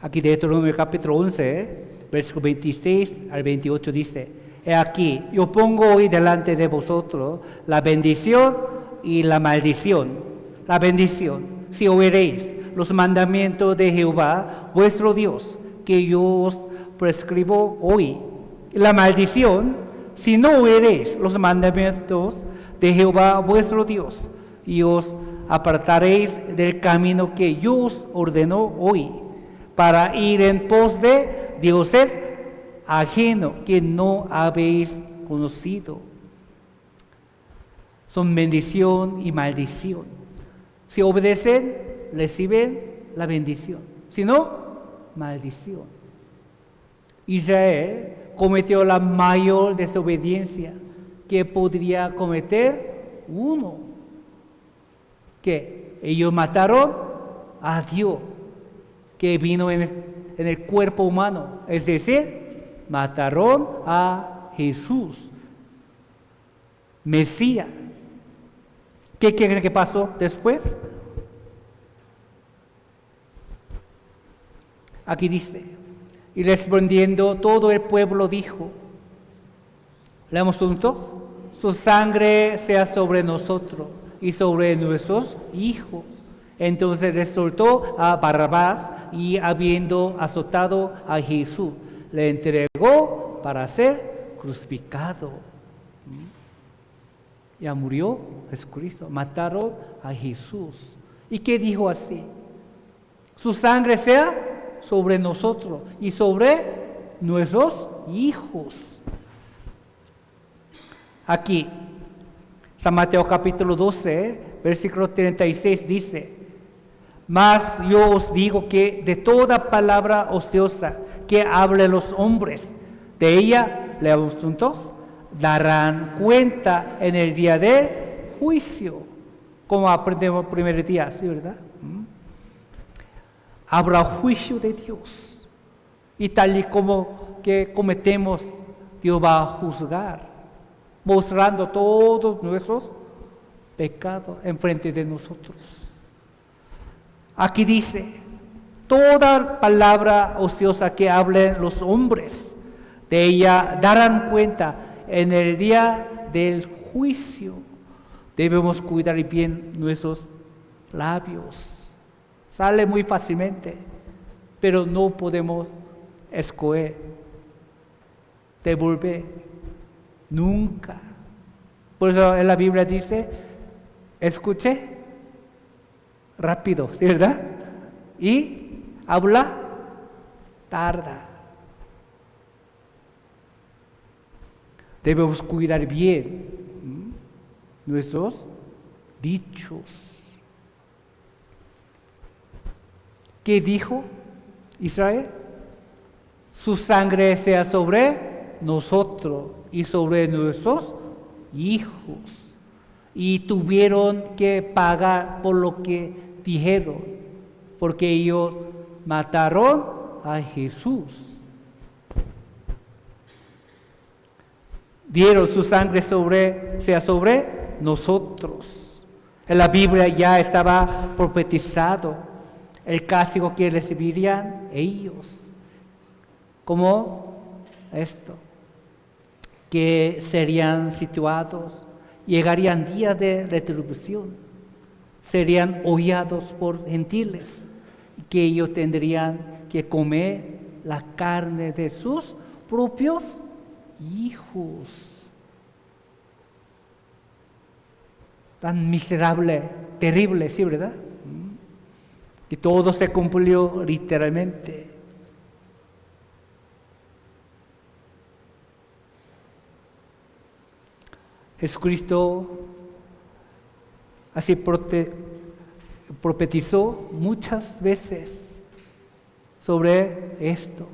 Aquí de Deuteronomio capítulo 11, versículo 26 al 28 dice: He aquí, yo pongo hoy delante de vosotros la bendición y la maldición. La bendición, si oiréis los mandamientos de Jehová, vuestro Dios, que yo os prescribo hoy. Y la maldición, si no oiréis los mandamientos de Jehová, vuestro Dios, y os apartaréis del camino que yo os ordeno hoy, para ir en pos de dioses ajenos que no habéis conocido. Son bendición y maldición. Si obedecen, reciben la bendición. Si no, maldición. Israel cometió la mayor desobediencia que podría cometer uno. Que ellos mataron a Dios, que vino en el cuerpo humano. Es decir, mataron a Jesús, Mesías. ¿Qué creen que pasó después? Aquí dice: y respondiendo todo el pueblo dijo, leamos juntos: su sangre sea sobre nosotros y sobre nuestros hijos. Entonces les soltó a Barrabás, y habiendo azotado a Jesús, le entregó para ser crucificado. Ya murió Jesucristo, mataron a Jesús. ¿Y qué dijo así? Su sangre sea sobre nosotros y sobre nuestros hijos. Aquí, San Mateo capítulo 12, versículo 36 dice: mas yo os digo que de toda palabra ociosa que hablen los hombres, de ella, leamos juntos, darán cuenta en el día del juicio, como aprendemos el primer día, ¿sí, verdad? Habrá juicio de Dios, y tal y como que cometemos, Dios va a juzgar, mostrando todos nuestros pecados enfrente de nosotros. Aquí dice: toda palabra ociosa que hablen los hombres, de ella darán cuenta en el día del juicio. Debemos cuidar bien nuestros labios. Sale muy fácilmente, pero no podemos escoger, devolver, nunca. Por eso en la Biblia dice: escuche rápido, ¿verdad? Y habla tarda. Debemos cuidar bien nuestros dichos. ¿Qué dijo Israel? Su sangre sea sobre nosotros y sobre nuestros hijos. Y tuvieron que pagar por lo que dijeron, porque ellos mataron a Jesús. dieron su sangre sea sobre nosotros. En la Biblia ya estaba profetizado el castigo que recibirían ellos. Como esto, que serían situados, llegarían días de retribución, serían hollados por gentiles, que ellos tendrían que comer la carne de sus propios hijos. Tan miserable, terrible, ¿sí, verdad? Y todo se cumplió literalmente. Jesucristo así profetizó muchas veces sobre esto,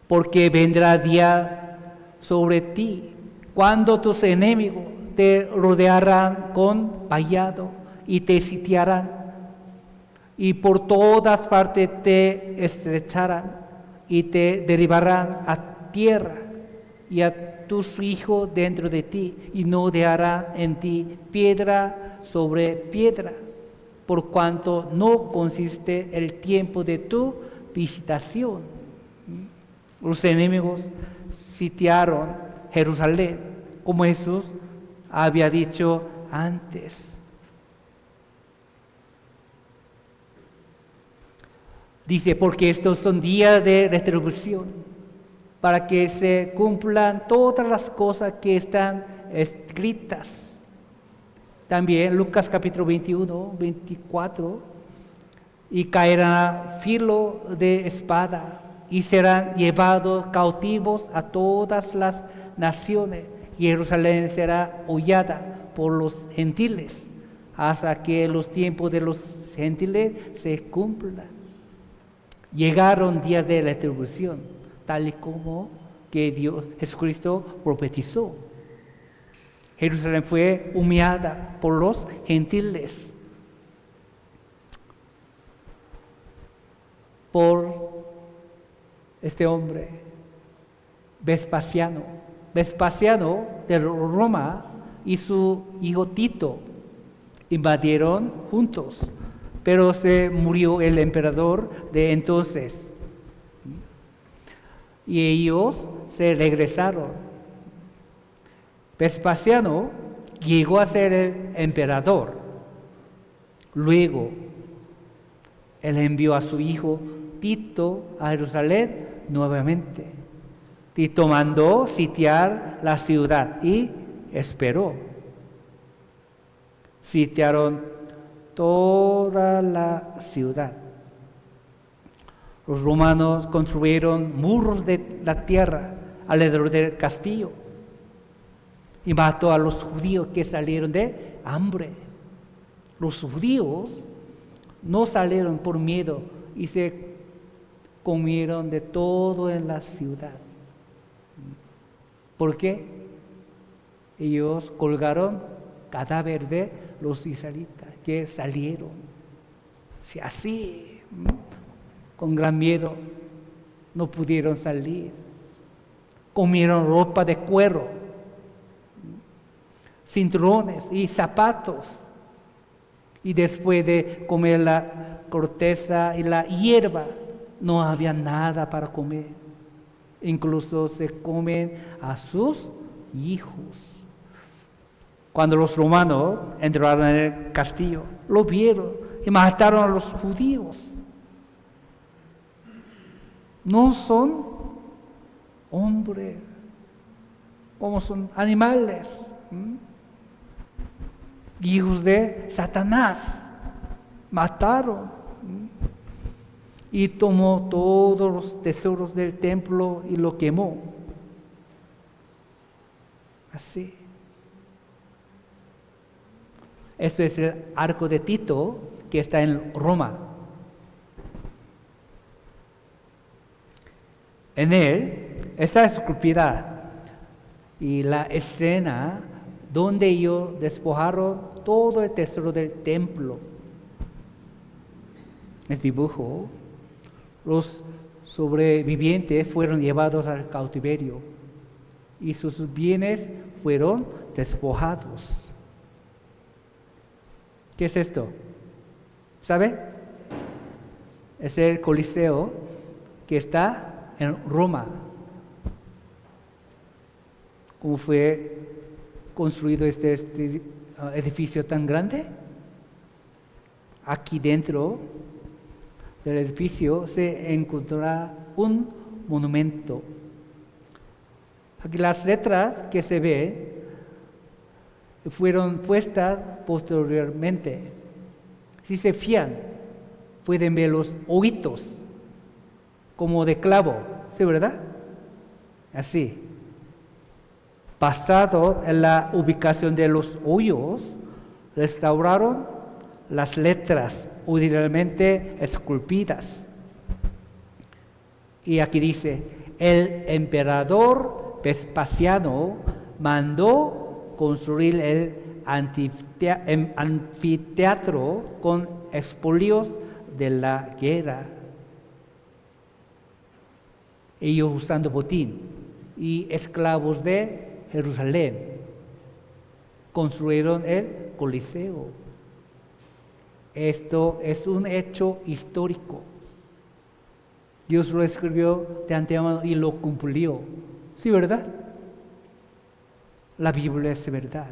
porque vendrá día sobre ti cuando tus enemigos te rodearán con vallado y te sitiarán y por todas partes te estrecharán y te derribarán a tierra y a tus hijos dentro de ti, y no dejarán en ti piedra sobre piedra, por cuanto no consiste el tiempo de tu visitación. Los enemigos sitiaron Jerusalén, como Jesús había dicho antes. Dice, porque estos son días de retribución, para que se cumplan todas las cosas que están escritas. También Lucas capítulo 21, 24, y caerán a filo de espada, y serán llevados cautivos a todas las naciones, y Jerusalén será hollada por los gentiles, hasta que los tiempos de los gentiles se cumplan. Llegaron días de retribución, tal y como que Jesucristo profetizó. Jerusalén fue humillada por los gentiles, por este hombre, Vespasiano de Roma y su hijo Tito invadieron juntos, pero se murió el emperador de entonces. Y ellos se regresaron. Vespasiano llegó a ser el emperador. Luego, él envió a su hijo Tito a Jerusalén nuevamente. Tito mandó sitiar la ciudad y esperó. Sitiaron toda la ciudad. Los romanos construyeron muros de la tierra alrededor del castillo y mató a los judíos que salieron de hambre. Los judíos no salieron por miedo y se comieron de todo en la ciudad. ¿Por qué? Ellos colgaron cadáver de los israelitas que salieron. Si así, con gran miedo, no pudieron salir. Comieron ropa de cuero, cinturones y zapatos. Y después de comer la corteza y la hierba, no había nada para comer. Incluso se comen a sus hijos. Cuando los romanos entraron en el castillo, lo vieron y mataron a los judíos. No son hombres, como son animales, hijos de Satanás. Mataron y tomó todos los tesoros del templo y lo quemó. Así. Esto es el arco de Tito que está en Roma. En él está esculpida y la escena donde ellos despojaron todo el tesoro del templo. El dibujo, los sobrevivientes fueron llevados al cautiverio y sus bienes fueron despojados. ¿Qué es esto? ¿Sabe? Es el Coliseo que está en Roma. ¿Cómo fue construido este edificio tan grande? Aquí dentro del edificio se encontrará un monumento. Aquí las letras que se ven fueron puestas posteriormente. Si se fían, pueden ver los hoyitos como de clavo, ¿sí, verdad? Así. Basado en la ubicación de los hoyos, restauraron las letras originalmente esculpidas. Y aquí dice, el emperador Vespasiano mandó construir el anfiteatro con expolios de la guerra. Ellos usando botín y esclavos de Jerusalén construyeron el Coliseo. Esto es un hecho histórico. Dios lo escribió de antemano y lo cumplió. ¿Sí, verdad? La Biblia es verdad.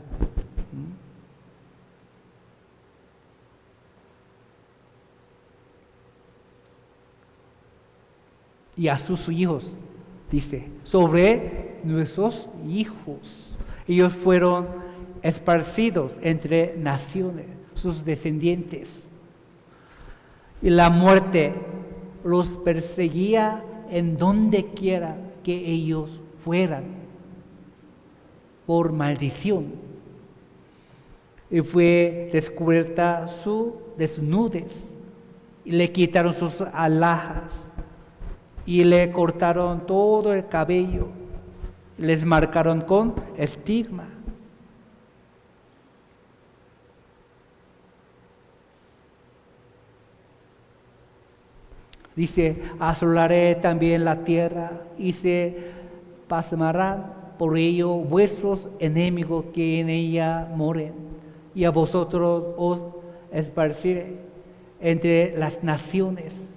Y a sus hijos, dice, sobre nuestros hijos. Ellos fueron esparcidos entre naciones, sus descendientes. Y la muerte los perseguía en donde quiera que ellos fueran, por maldición. Y fue descubierta su desnudez, y le quitaron sus alhajas, y le cortaron todo el cabello, les marcaron con estigma. Dice, asolaré también la tierra y se pasmarán por ello vuestros enemigos que en ella moren, y a vosotros os esparciré entre las naciones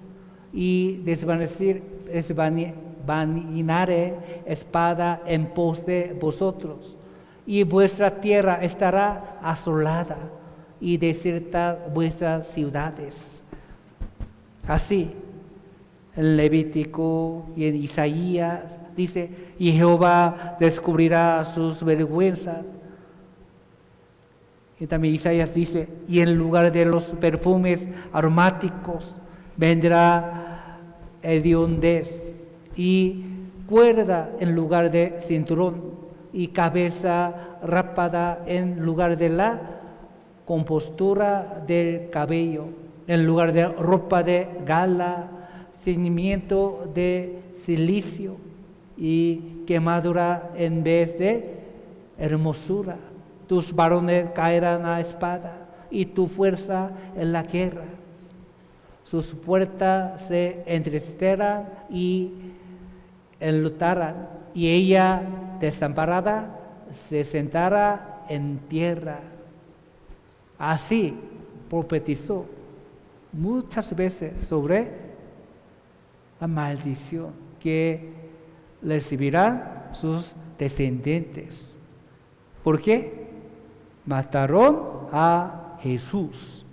y desvainaré espada en pos de vosotros, y vuestra tierra estará asolada y desiertas vuestras ciudades. Así, en Levítico y en Isaías dice, y Jehová descubrirá sus vergüenzas. Y también Isaías dice, y en lugar de los perfumes aromáticos vendrá hediondez, y cuerda en lugar de cinturón, y cabeza rapada en lugar de la compostura del cabello, en lugar de ropa de gala, ceñimiento de cilicio, y quemadura en vez de hermosura. Tus varones caerán a espada, y tu fuerza en la guerra. Sus puertas se entristecerán y enlutarán, y ella, desamparada, se sentará en tierra. Así profetizó muchas veces sobre la maldición que recibirán sus descendientes. ¿Por qué? Mataron a Jesús.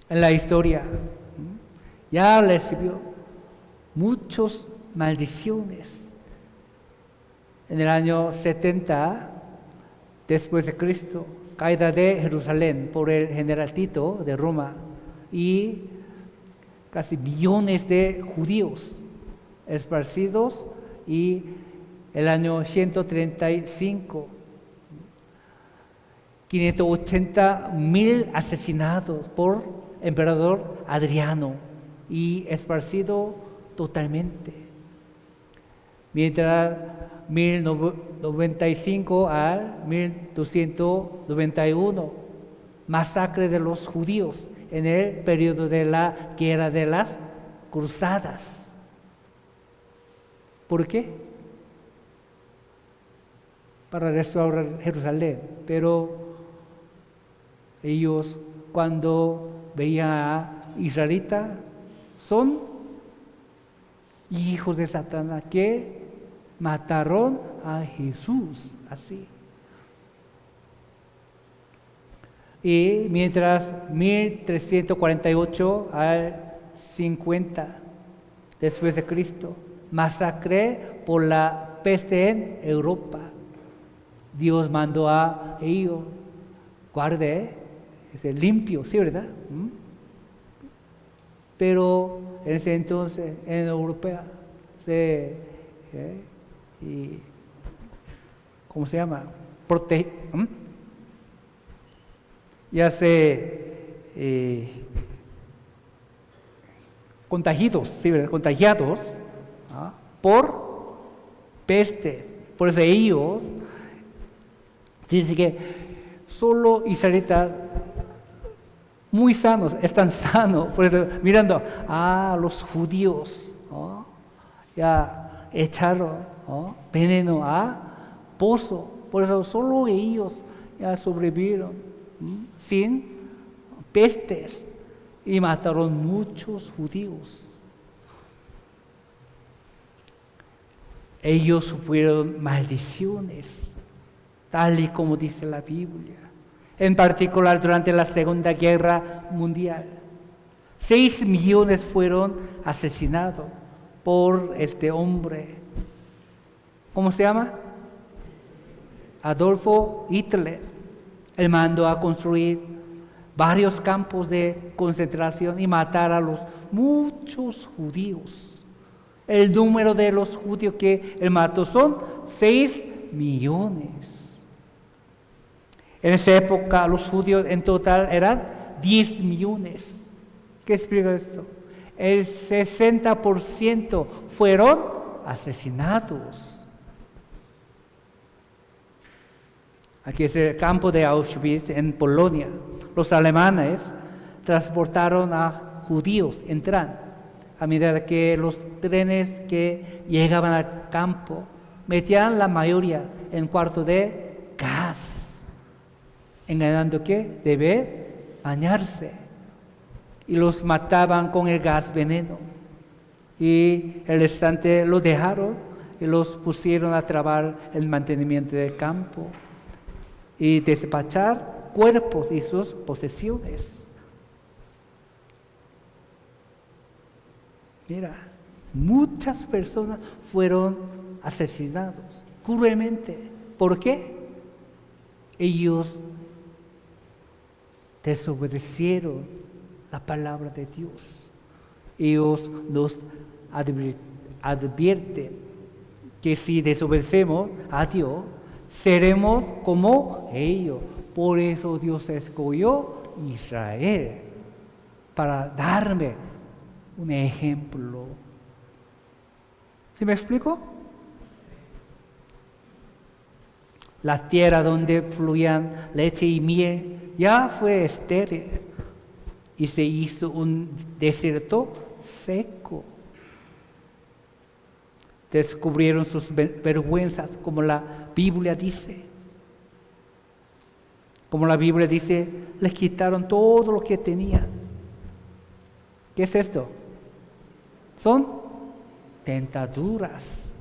En la historia ya recibió muchas maldiciones. En el año 70 después de Cristo, caída de Jerusalén por el general Tito de Roma, y casi millones de judíos esparcidos, y el año 135, 580,000 asesinados por emperador Adriano y esparcido totalmente. Mientras 1095 al 1291, masacre de los judíos en el periodo de la guerra de las cruzadas. ¿Por qué? para restaurar Jerusalén, pero ellos cuando veían a israelitas son hijos de Satanás que mataron a Jesús, así. Y mientras 1348 al 50 después de Cristo, masacre por la peste en Europa, Dios mandó a ellos, guarde, limpio, ¿sí, verdad? Pero en ese entonces en Europa ¿cómo se llama? Ya contagiados, ¿sí, verdad? Contagiados por peste. Por eso ellos dicen que solo israelitas muy sanos, están sanos, por eso mirando a los judíos, ya echaron veneno a pozo, por eso solo ellos ya sobrevivieron sin pestes y mataron muchos judíos. Ellos sufrieron maldiciones, tal y como dice la Biblia. En particular durante la Segunda Guerra Mundial, 6 millones fueron asesinados por este hombre. ¿Cómo se llama? Adolfo Hitler. Él mandó a construir varios campos de concentración y matar a los muchos judíos. El número de los judíos que él mató son 6 millones. En esa época los judíos en total eran 10 millones. ¿Qué explica esto? El 60% fueron asesinados. Aquí es el campo de Auschwitz en Polonia. Los alemanes transportaron a judíos en tren. A medida que los trenes que llegaban al campo metían la mayoría en cuarto de gas, engañando que debe bañarse, y los mataban con el gas veneno, y el restante lo dejaron y los pusieron a trabajar el mantenimiento del campo y despachar cuerpos y sus posesiones. Mira, muchas personas fueron asesinados cruelmente. ¿Por qué? Ellos desobedecieron la palabra de Dios. Ellos nos advierten que si desobedecemos a Dios, seremos como ellos. Por eso Dios escogió Israel, para darme un ejemplo. ¿Sí me explico? La tierra donde fluían leche y miel ya fue estéril y se hizo un desierto seco. Descubrieron sus vergüenzas, como la Biblia dice. Como la Biblia dice, les quitaron todo lo que tenían. ¿Qué es esto? Son dentaduras.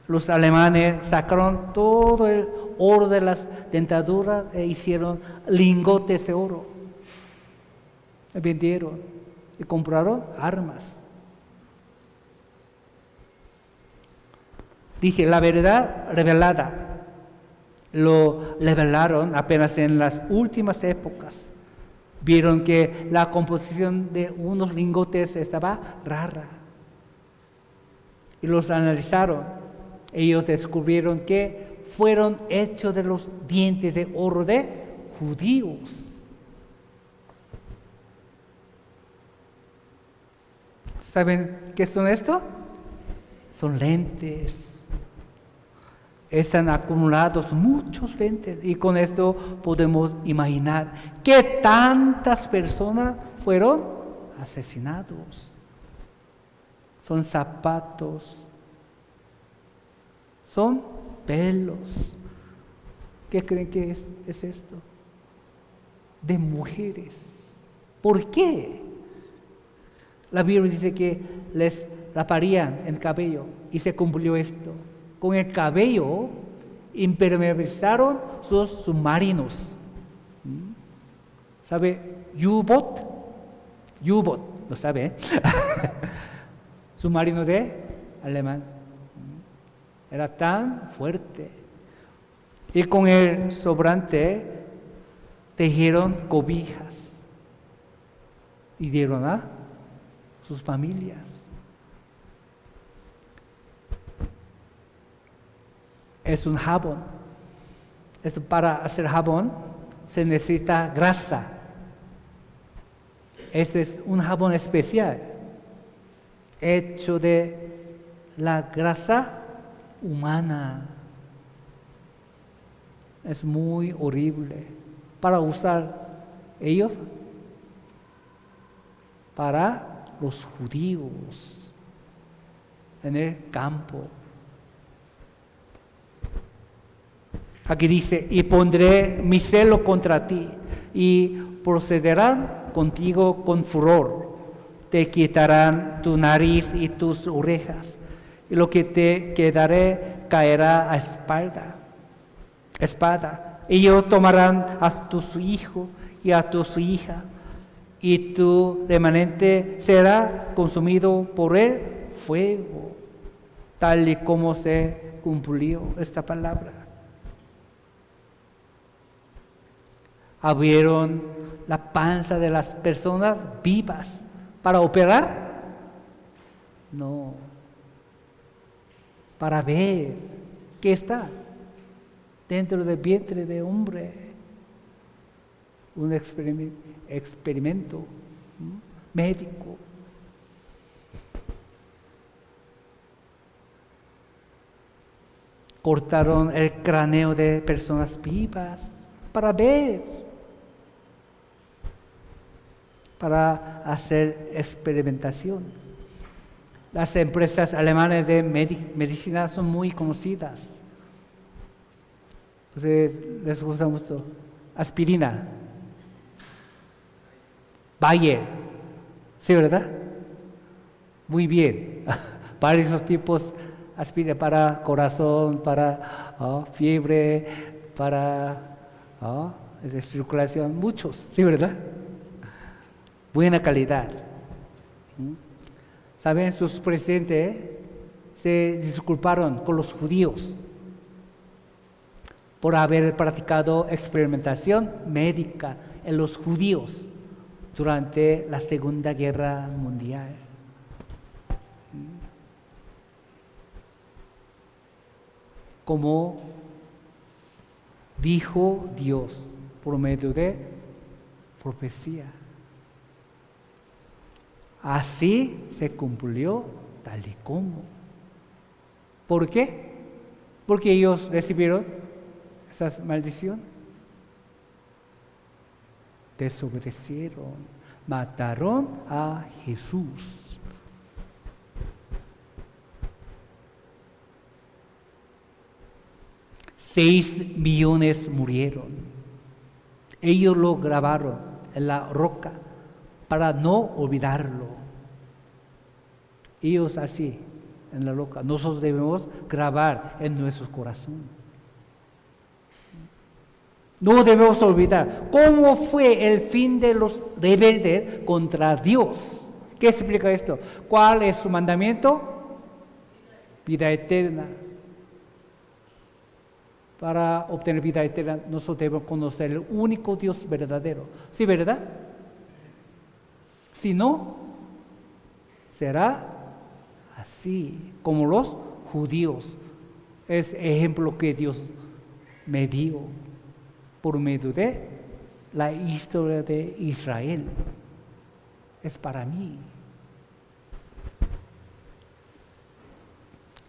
Los alemanes sacaron todo el oro de las dentaduras e hicieron lingotes de oro. Vendieron y compraron armas. Dice, la verdad revelada lo revelaron apenas en las últimas épocas. Vieron que la composición de unos lingotes estaba rara y los analizaron. Ellos descubrieron que fueron hechos de los dientes de oro de judíos. ¿Saben qué son estos? Son lentes. Están acumulados muchos lentes, y con esto podemos imaginar que tantas personas fueron asesinados. Son zapatos, son pelos, ¿Qué creen que es esto? De mujeres. ¿Por qué? La Biblia dice que les raparían el cabello y se cumplió esto. Con el cabello impermeabilizaron sus submarinos. ¿Sabe? U-boat, ¿lo sabe? Submarino de alemán. Era tan fuerte. Y con el sobrante tejieron cobijas y dieron a sus familias. Es un jabón. Para hacer jabón se necesita grasa. Este es un jabón especial, hecho de la grasa humana. Es muy horrible para usar ellos, para los judíos en el campo. Aquí dice, y pondré mi celo contra ti, y procederán contigo con furor. Te quitarán tu nariz y tus orejas, y lo que te quedaré caerá a espada. Ellos tomarán a tu hijo y a tu hija, y tu remanente será consumido por el fuego, tal y como se cumplió esta palabra. Abrieron la panza de las personas vivas para operar. No, para ver qué está dentro del vientre de hombre. Un experimento médico. Cortaron el cráneo de personas vivas para ver, para hacer experimentación. Las empresas alemanas de medicina son muy conocidas. Entonces, les gusta mucho. Aspirina, Bayer, ¿sí, verdad? Muy bien. Varios tipos aspirina para corazón, para fiebre, para circulación, muchos, ¿sí, verdad? Buena calidad. ¿Saben? Sus presidentes se disculparon con los judíos por haber practicado experimentación médica en los judíos durante la Segunda Guerra Mundial. Como dijo Dios por medio de profecía. Así se cumplió tal y como. ¿Por qué? Porque ellos recibieron esa maldición. Desobedecieron, mataron a Jesús. $6 millones murieron. Ellos lo grabaron en la roca para no olvidarlo. Ellos así, en la roca. Nosotros debemos grabar en nuestro corazón. No debemos olvidar cómo fue el fin de los rebeldes contra Dios. ¿Qué explica esto? ¿Cuál es su mandamiento? Vida eterna. Para obtener vida eterna, nosotros debemos conocer el único Dios verdadero. ¿Sí, verdad? Si no, será así como los judíos. Es ejemplo que Dios me dio por medio de la historia de Israel. Es para mí.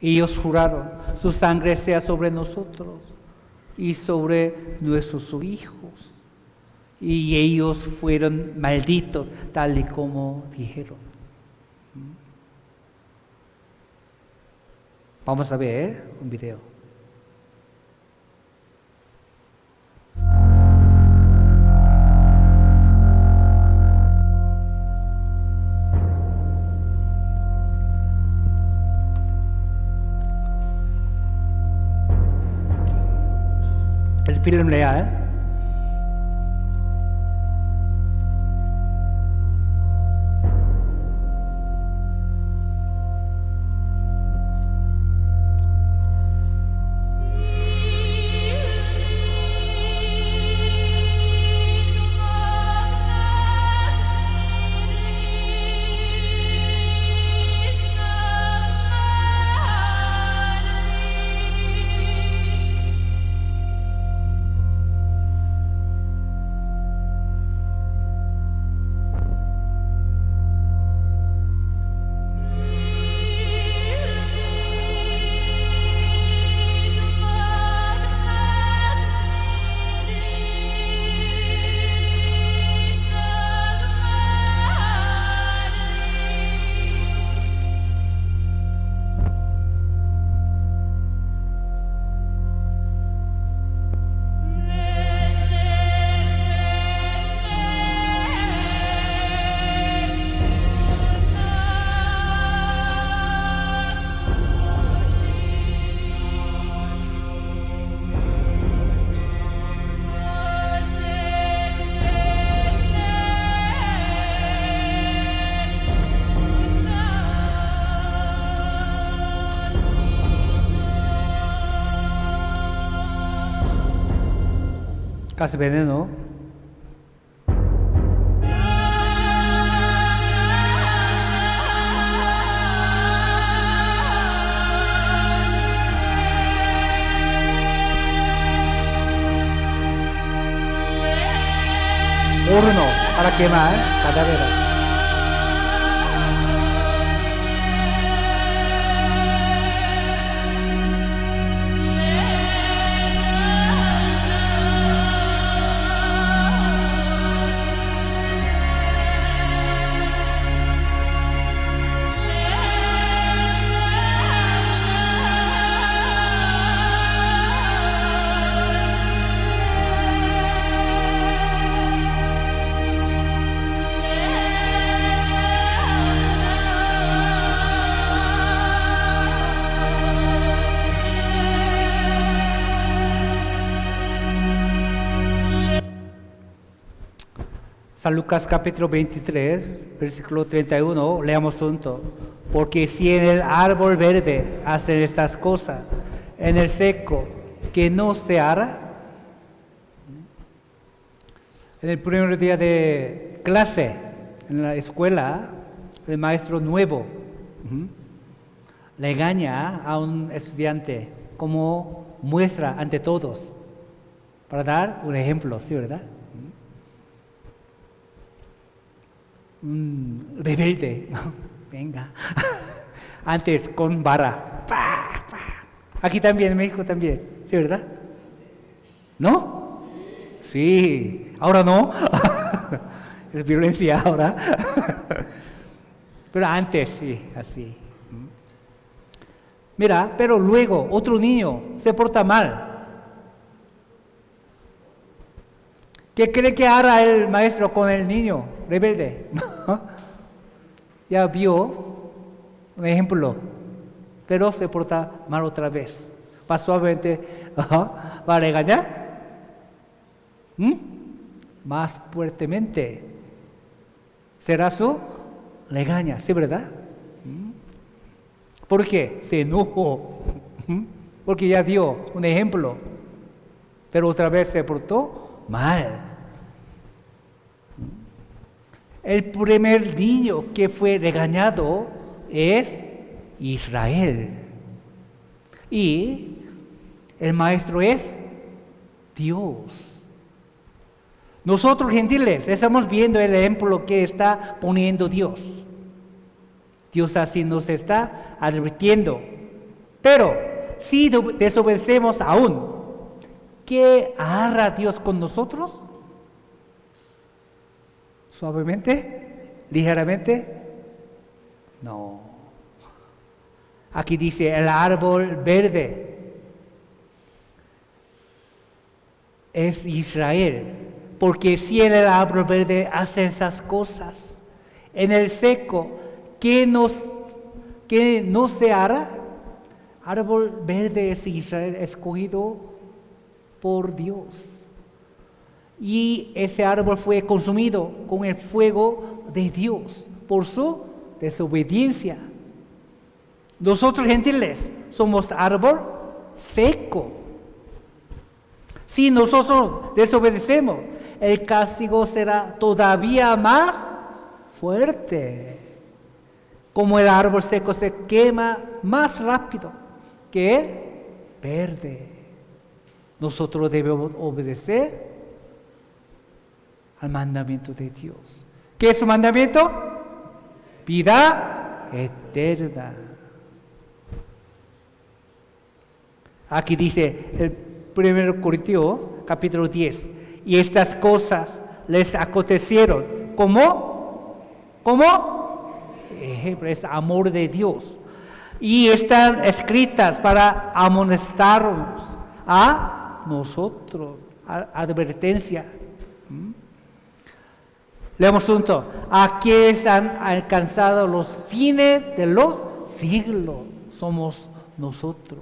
Ellos juraron, su sangre sea sobre nosotros y sobre nuestros hijos. Y ellos fueron malditos, tal y como dijeron. Vamos a ver un video. film real. Casi veneno. Horno para quemar cadáveres. San Lucas capítulo 23, versículo 31, leamos juntos. Porque si en el árbol verde hacen estas cosas, en el seco, que no se hará. En el primer día de clase, en la escuela, el maestro nuevo le engaña a un estudiante como muestra ante todos, para dar un ejemplo, ¿sí, verdad? Rebelde, venga, antes con vara, aquí también, en México también, ¿sí, verdad? ¿No? Sí, ahora no, es violencia ahora, pero antes sí, así. Mira, pero luego otro niño se porta mal. ¿Qué cree que hará el maestro con el niño rebelde? Ya vio un ejemplo, pero se porta mal otra vez. Va suavemente, va a regañar más fuertemente. Será su regaña, ¿sí, verdad? ¿Por qué? Se enojó, porque ya dio un ejemplo, pero otra vez se portó mal. El primer niño que fue regañado es Israel. Y el maestro es Dios. Nosotros gentiles estamos viendo el ejemplo que está poniendo Dios. Dios así nos está advirtiendo. Pero si desobedecemos aún, ¿qué hará Dios con nosotros? ¿Suavemente? ¿Ligeramente? No. Aquí dice el árbol verde es Israel, porque si en el árbol verde hace esas cosas, en el seco, ¿qué no se hará? Árbol verde es Israel escogido, por Dios. Y ese árbol fue consumido con el fuego de Dios por su desobediencia. Nosotros gentiles somos árbol seco. Si nosotros desobedecemos, el castigo será todavía más fuerte. Como el árbol seco se quema más rápido que el verde, nosotros debemos obedecer al mandamiento de Dios. ¿Qué es su mandamiento? Vida eterna. Aquí dice el 1 Corintios capítulo 10. Y estas cosas les acontecieron. ¿Cómo? Ejemplo, es amor de Dios. Y están escritas para amonestarnos a nosotros. Advertencia. Leemos juntos. A quienes han alcanzado los fines de los siglos. Somos nosotros.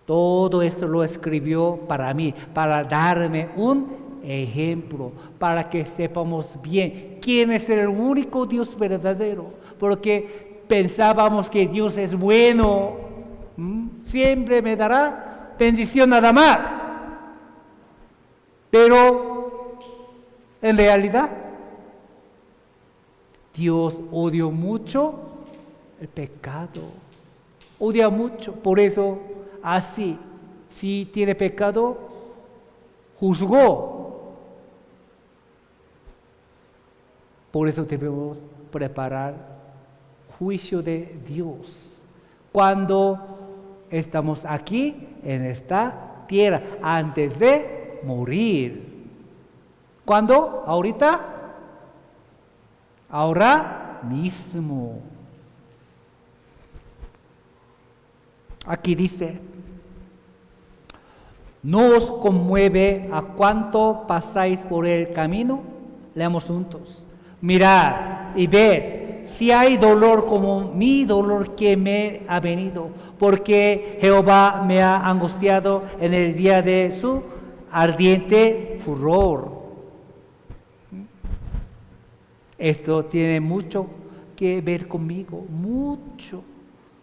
Todo esto lo escribió para mí, para darme un ejemplo, para que sepamos bien quién es el único Dios verdadero, porque pensábamos que Dios es bueno, siempre me dará bendición nada más, pero en realidad Dios odia mucho el pecado, odia mucho, por eso así, si tiene pecado, juzgó. Por eso debemos preparar juicio de Dios cuando estamos aquí en esta tierra, antes de morir. ¿Cuándo? ¿Ahorita? Ahora mismo. Aquí dice, ¿no os conmueve a cuánto pasáis por el camino? Leamos juntos. Mirad y ved si hay dolor como mi dolor que me ha venido, porque Jehová me ha angustiado en el día de su ardiente furor. Esto tiene mucho que ver conmigo, mucho.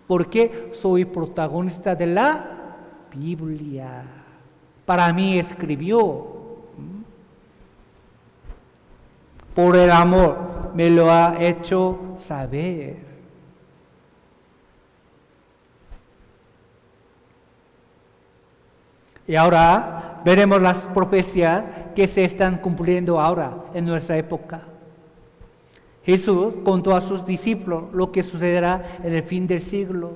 Porque soy protagonista de la Biblia. Para mí escribió. Por el amor me lo ha hecho saber. Y ahora veremos las profecías que se están cumpliendo ahora en nuestra época. Jesús contó a sus discípulos lo que sucederá en el fin del siglo.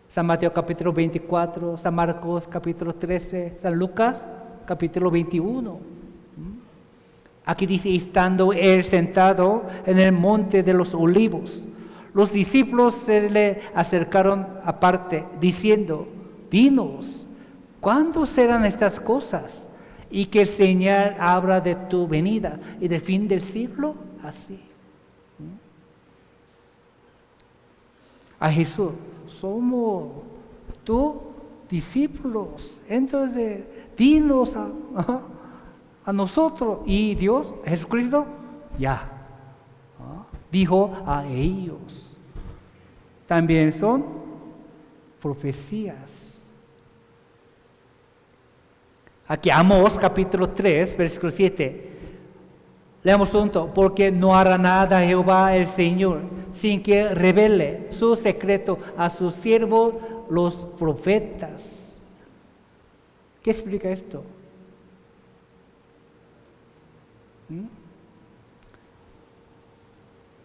San Mateo capítulo 24, San Marcos capítulo 13, San Lucas capítulo 21. Aquí dice, estando él sentado en el monte de los olivos, los discípulos se le acercaron aparte, diciendo, dinos, ¿cuándo serán estas cosas? Y qué señal habrá de tu venida y del fin del siglo. Así. A Jesús, somos tus discípulos. Entonces, dinos a nosotros. Y Dios, Jesucristo, ya. Dijo a ellos. También son profecías. Aquí Amós capítulo 3, versículo 7. Leamos juntos, porque no hará nada Jehová el Señor sin que revele su secreto a sus siervos los profetas. ¿Qué explica esto?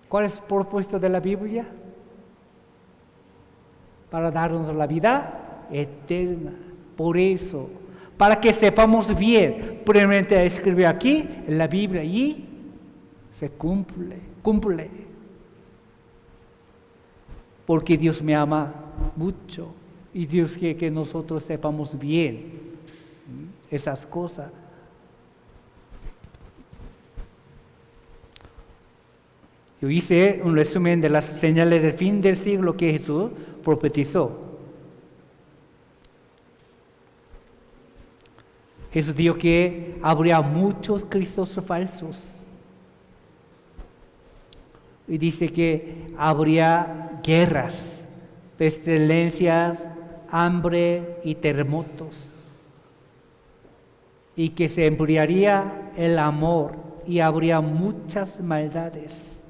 ¿Cuál es el propósito de la Biblia? Para darnos la vida eterna. Por eso, para que sepamos bien, primeramente escribe aquí en la Biblia y se cumple. Porque Dios me ama mucho y Dios quiere que nosotros sepamos bien esas cosas. Yo hice un resumen de las señales del fin del siglo que Jesús profetizó. Jesús dijo que habría muchos cristos falsos. Y dice que habría guerras, pestilencias, hambre y terremotos. Y que se enfriaría el amor y habría muchas maldades.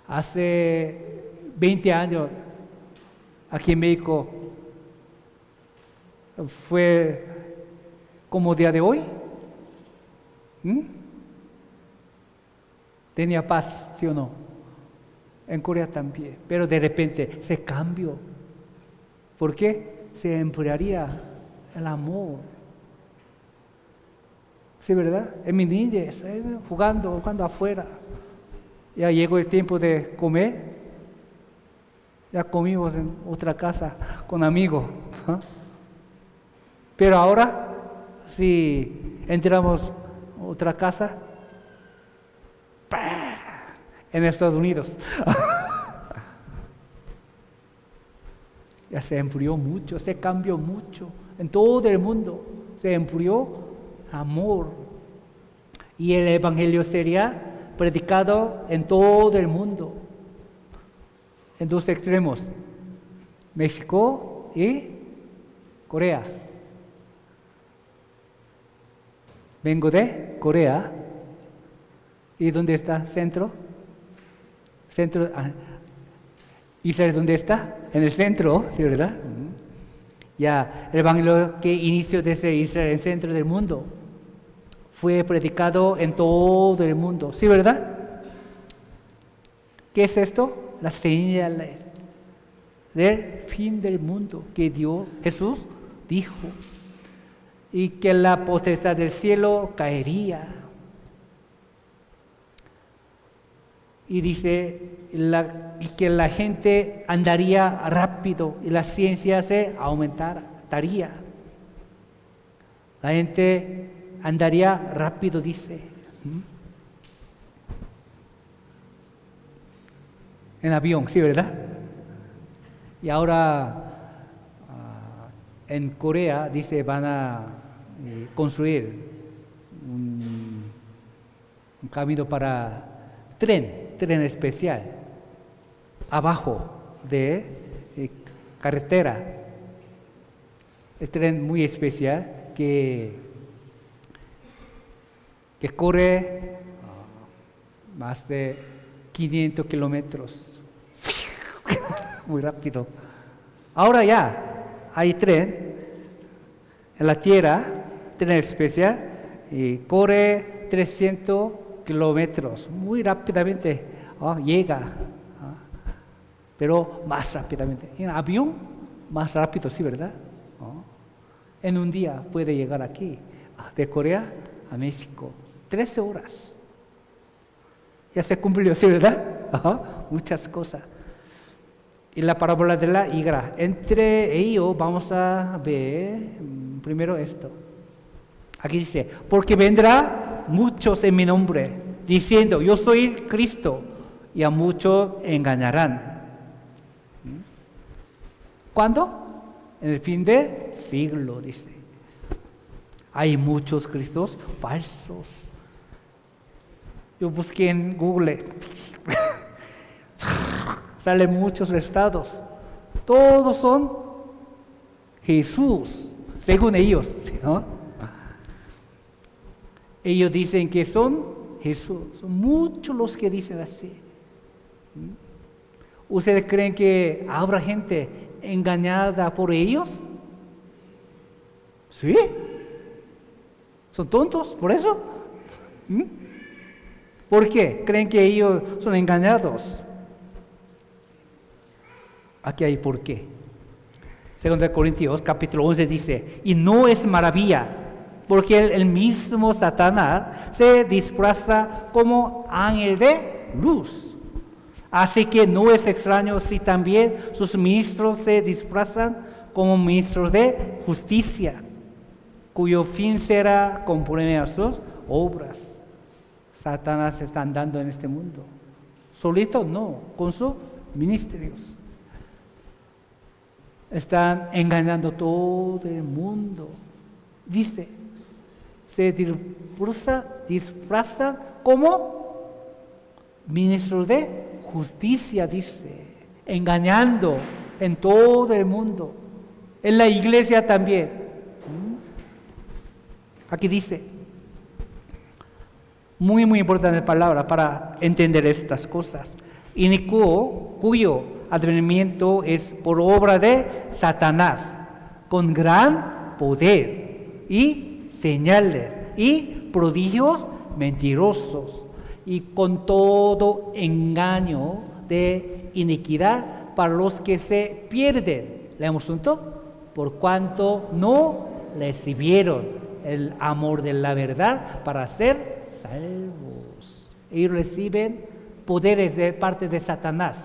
Hace 20 años, aquí en México, fue como día de hoy. Tenía paz, ¿sí o no? En Corea también, pero de repente se cambió. ¿Por qué? Se enfriaría el amor. Sí, ¿verdad? En mi niñez, jugando afuera. Ya llegó el tiempo de comer. Ya comimos en otra casa con amigos. Pero ahora, si entramos a otra casa, en Estados Unidos, ya se enfrió mucho, se cambió mucho. En todo el mundo se enfrió amor. Y el Evangelio sería predicado en todo el mundo. En dos extremos, México y Corea. Vengo de Corea. ¿Y dónde está? ¿Centro? ¿Israel dónde está? En el centro, ¿sí, verdad? Ya, el Evangelio que inició desde Israel, el centro del mundo, fue predicado en todo el mundo, ¿sí, verdad? ¿Qué es esto? Las señales del fin del mundo que Jesús dijo, y que la potestad del cielo caería. Y dice que la gente andaría rápido y la ciencia se aumentaría. La gente andaría rápido, dice. En avión, sí, ¿verdad? Y ahora en Corea, dice, van a construir un camino para tren especial, abajo de carretera. El tren muy especial que corre más de 500 kilómetros. Muy rápido. Ahora ya hay tren en la tierra, tren especial, y corre 300 kilómetros. Muy rápidamente llega, pero más rápidamente. En avión, más rápido, sí, ¿verdad? En un día puede llegar aquí, de Corea a México, 13 horas. Ya se cumplió, sí, ¿verdad? Muchas cosas. Y la parábola de la higuera. Entre ellos vamos a ver primero esto. Aquí dice, porque vendrá muchos en mi nombre, diciendo, yo soy Cristo, y a muchos engañarán. ¿Cuándo? En el fin del siglo, dice. Hay muchos Cristos falsos. Yo busqué en Google, salen muchos resultados. Todos son Jesús, según ellos, ¿no? Ellos dicen que son Jesús. Son muchos los que dicen así. ¿Ustedes creen que habrá gente engañada por ellos? ¿Sí? ¿Son tontos por eso? ¿Por qué? ¿Creen que ellos son engañados? Aquí hay por qué. 2 Corintios capítulo 11 dice, y no es maravilla, porque el mismo Satanás se disfraza como ángel de luz. Así que no es extraño si también sus ministros se disfrazan como ministros de justicia, cuyo fin será conforme a sus obras. Satanás está andando en este mundo. Solito no, con sus ministerios. Están engañando todo el mundo. Dice, se disfrazan como ministros de justicia, dice, engañando en todo el mundo, en la iglesia también. Aquí dice, muy importante palabra para entender estas cosas. Inicuo, cuyo advenimiento es por obra de Satanás, con gran poder y señales y prodigios mentirosos y con todo engaño de iniquidad para los que se pierden. ¿Leemos junto? Por cuanto no recibieron el amor de la verdad para ser salvos. Ellos reciben poderes de parte de Satanás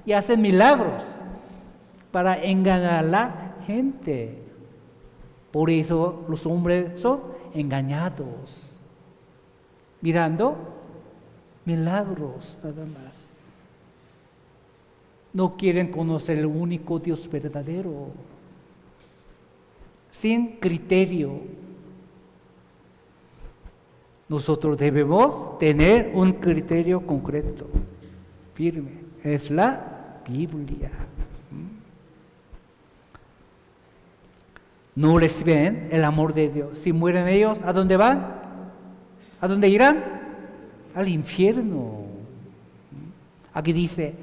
y hacen milagros para engañar a la gente. Por eso los hombres son engañados, mirando milagros nada más. No quieren conocer el único Dios verdadero, sin criterio. Nosotros debemos tener un criterio concreto, firme. Es la Biblia. No reciben el amor de Dios. Si mueren ellos, ¿a dónde van? ¿A dónde irán? Al infierno. Aquí dice,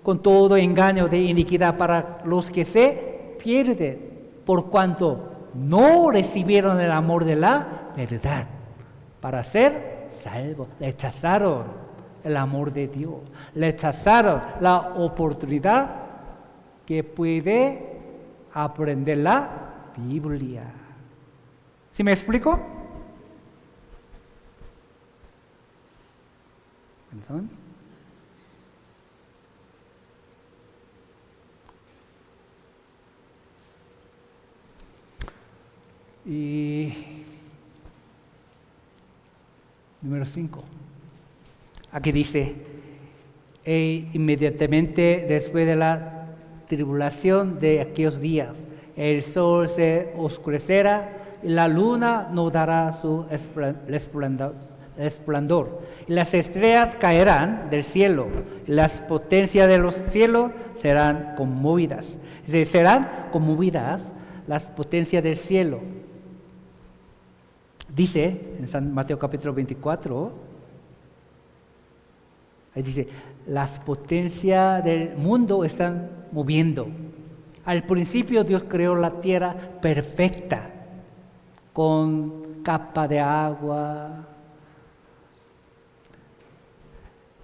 con todo engaño de iniquidad para los que se pierden, por cuanto no recibieron el amor de la verdad para ser salvos. Rechazaron el amor de Dios, rechazaron la oportunidad que puede aprender la Biblia. ¿Sí me explico? ¿Perdón? Y número 5. Aquí dice, inmediatamente después de la tribulación de aquellos días, el sol se oscurecerá y la luna no dará su resplandor. Y las estrellas caerán del cielo y las potencias de los cielos serán conmovidas. Serán conmovidas las potencias del cielo. Dice en San Mateo capítulo 24, ahí dice, las potencias del mundo están moviendo. Al principio Dios creó la tierra perfecta, con capa de agua.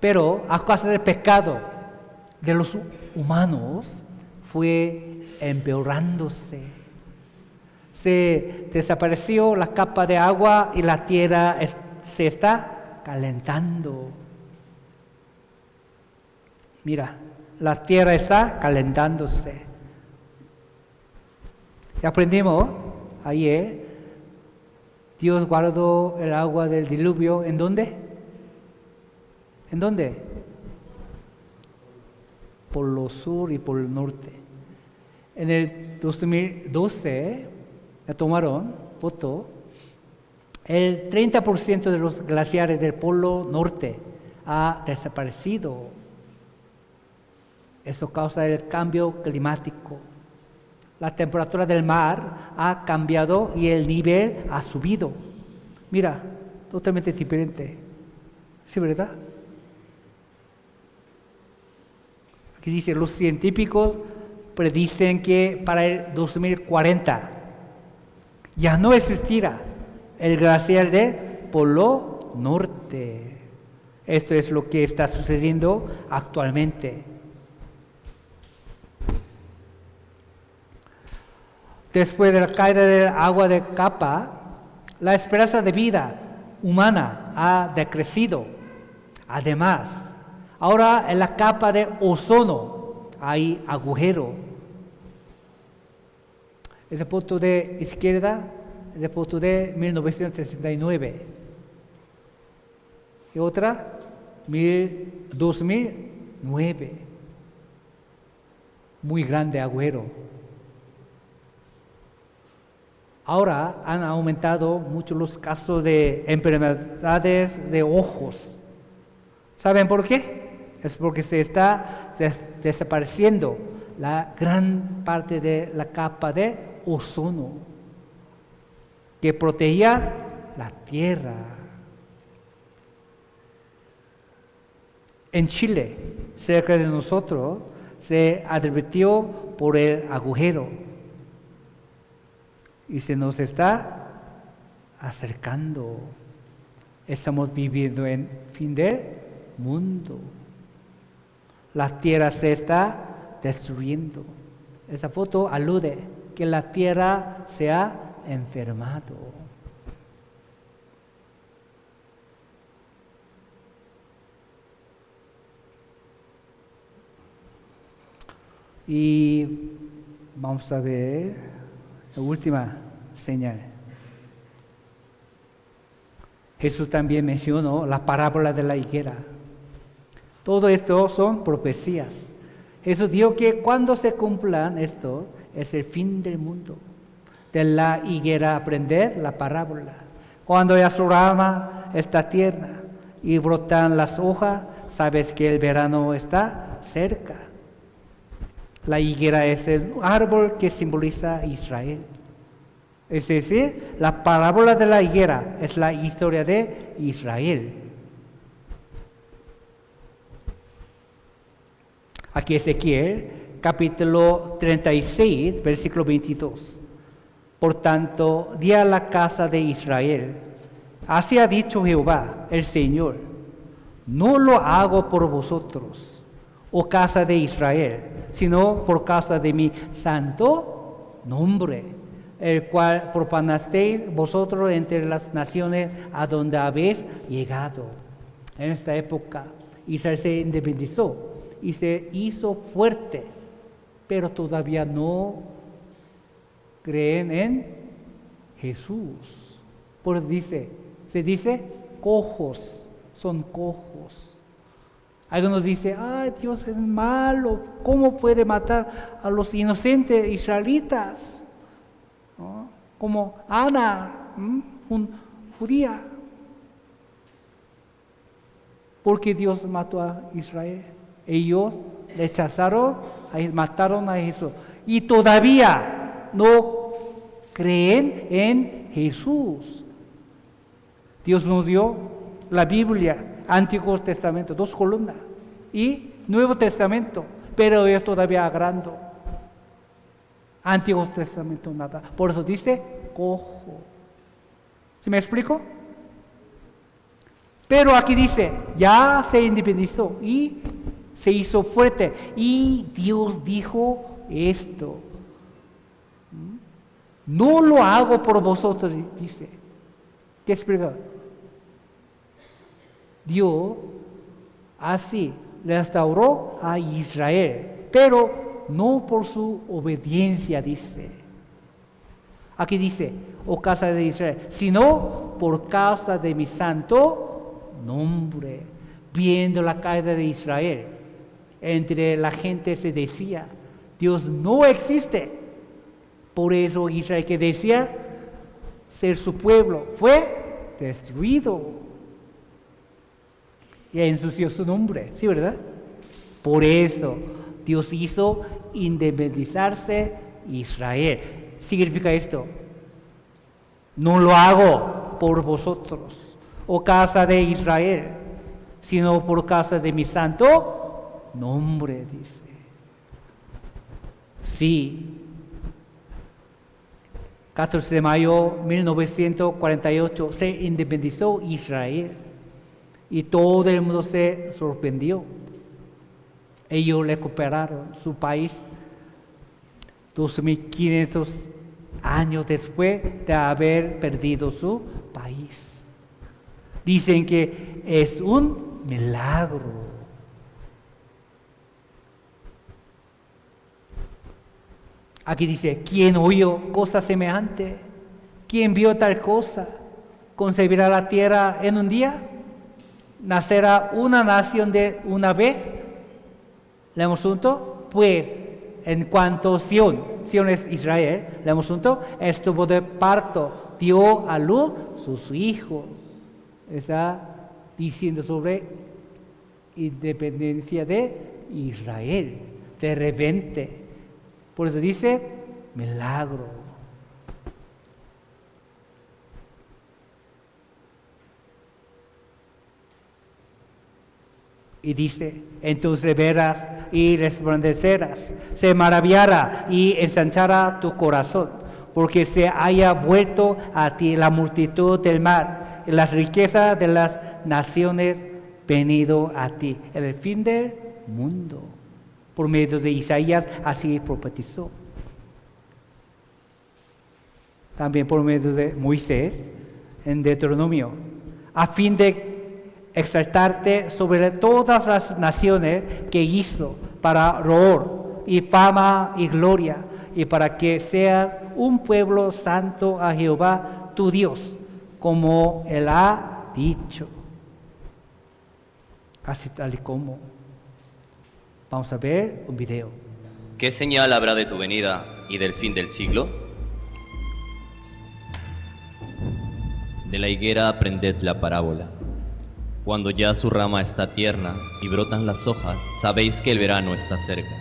Pero a causa del pecado de los humanos fue empeorándose. Se desapareció la capa de agua y la tierra se está calentando. Mira, la tierra está calentándose. Y aprendimos ayer, Dios guardó el agua del diluvio, ¿en dónde? ¿En dónde? Por lo sur y por el norte. En el 2012, me tomaron foto, el 30% de los glaciares del Polo Norte ha desaparecido. Eso causa el cambio climático. La temperatura del mar ha cambiado y el nivel ha subido. Mira, totalmente diferente. ¿Sí, verdad? Aquí dice, los científicos predicen que para el 2040 ya no existirá el glaciar del Polo Norte. Esto es lo que está sucediendo actualmente. Después de la caída del agua de capa, la esperanza de vida humana ha decrecido. Además, ahora en la capa de ozono hay agujero. Es la foto de izquierda, es la foto de 1969. Y otra, 2009. Muy grande agujero. Ahora han aumentado mucho los casos de enfermedades de ojos. ¿Saben por qué? Es porque se está desapareciendo la gran parte de la capa de ozono que protegía la tierra. En Chile, cerca de nosotros, se advirtió por el agujero y se nos está acercando. Estamos viviendo en fin del mundo. La tierra se está destruyendo. Esa foto alude que la tierra se ha enfermado. Y vamos a ver la última señal. Jesús también mencionó la parábola de la higuera. Todo esto son profecías. Jesús dijo que cuando se cumplan esto, es el fin del mundo. De la higuera aprender la parábola. Cuando ya su rama está tierna y brotan las hojas, sabes que el verano está cerca. La higuera es el árbol que simboliza a Israel. Es decir, la parábola de la higuera es la historia de Israel. Aquí Ezequiel, capítulo 36, versículo 22. Por tanto, di a la casa de Israel, así ha dicho Jehová, el Señor, no lo hago por vosotros, oh casa de Israel, sino por causa de mi santo nombre, el cual profanasteis vosotros entre las naciones a donde habéis llegado. En esta época, Israel se independizó y se hizo fuerte, pero todavía no creen en Jesús. Por eso se dice cojos, son cojos. Algunos dicen, Dios es malo, ¿cómo puede matar a los inocentes israelitas? ¿No? Como Ana, una judía. Porque Dios mató a Israel. Ellos rechazaron, mataron a Jesús. Y todavía no creen en Jesús. Dios nos dio la Biblia, Antiguo Testamento, 2 columnas, y Nuevo Testamento, pero ellos todavía agrando. Antiguo Testamento nada. Por eso dice cojo. ¿Sí me explico? Pero aquí dice, ya se independizó y se hizo fuerte. Y Dios dijo esto. No lo hago por vosotros, dice. ¿Qué explica? Dios así restauró a Israel, pero no por su obediencia, dice. Aquí dice, oh casa de Israel, sino por causa de mi santo nombre. Viendo la caída de Israel, entre la gente se decía, Dios no existe. Por eso Israel, que decía ser su pueblo, fue destruido. Y ensució su nombre, ¿sí, verdad? Por eso Dios hizo independizarse Israel. Significa esto: no lo hago por vosotros, oh casa de Israel, sino por causa de mi santo nombre, dice. Sí. 14 de mayo de 1948 se independizó Israel y todo el mundo se sorprendió. Ellos recuperaron su país 2500 años después de haber perdido su país. Dicen que es un milagro. Aquí dice, ¿quién oyó cosa semejante? ¿Quién vio tal cosa? ¿Concebirá la tierra en un día? ¿Nacerá una nación de una vez? ¿Leemos juntos? Pues, en cuanto Sión es Israel, leemos junto, estuvo de parto, dio a luz su hijo. Está diciendo sobre independencia de Israel, de repente. Por eso dice, milagro. Y dice, entonces verás y resplandecerás, se maravillará y ensanchará tu corazón, porque se haya vuelto a ti la multitud del mar y las riquezas de las naciones venido a ti, el fin del mundo. Por medio de Isaías así profetizó. También por medio de Moisés en Deuteronomio, a fin de exaltarte sobre todas las naciones que hizo para honor y fama y gloria, y para que seas un pueblo santo a Jehová tu Dios, como Él ha dicho. Así tal y como. Vamos a ver un video. ¿Qué señal habrá de tu venida y del fin del siglo? De la higuera aprended la parábola. Cuando ya su rama está tierna y brotan las hojas, sabéis que el verano está cerca.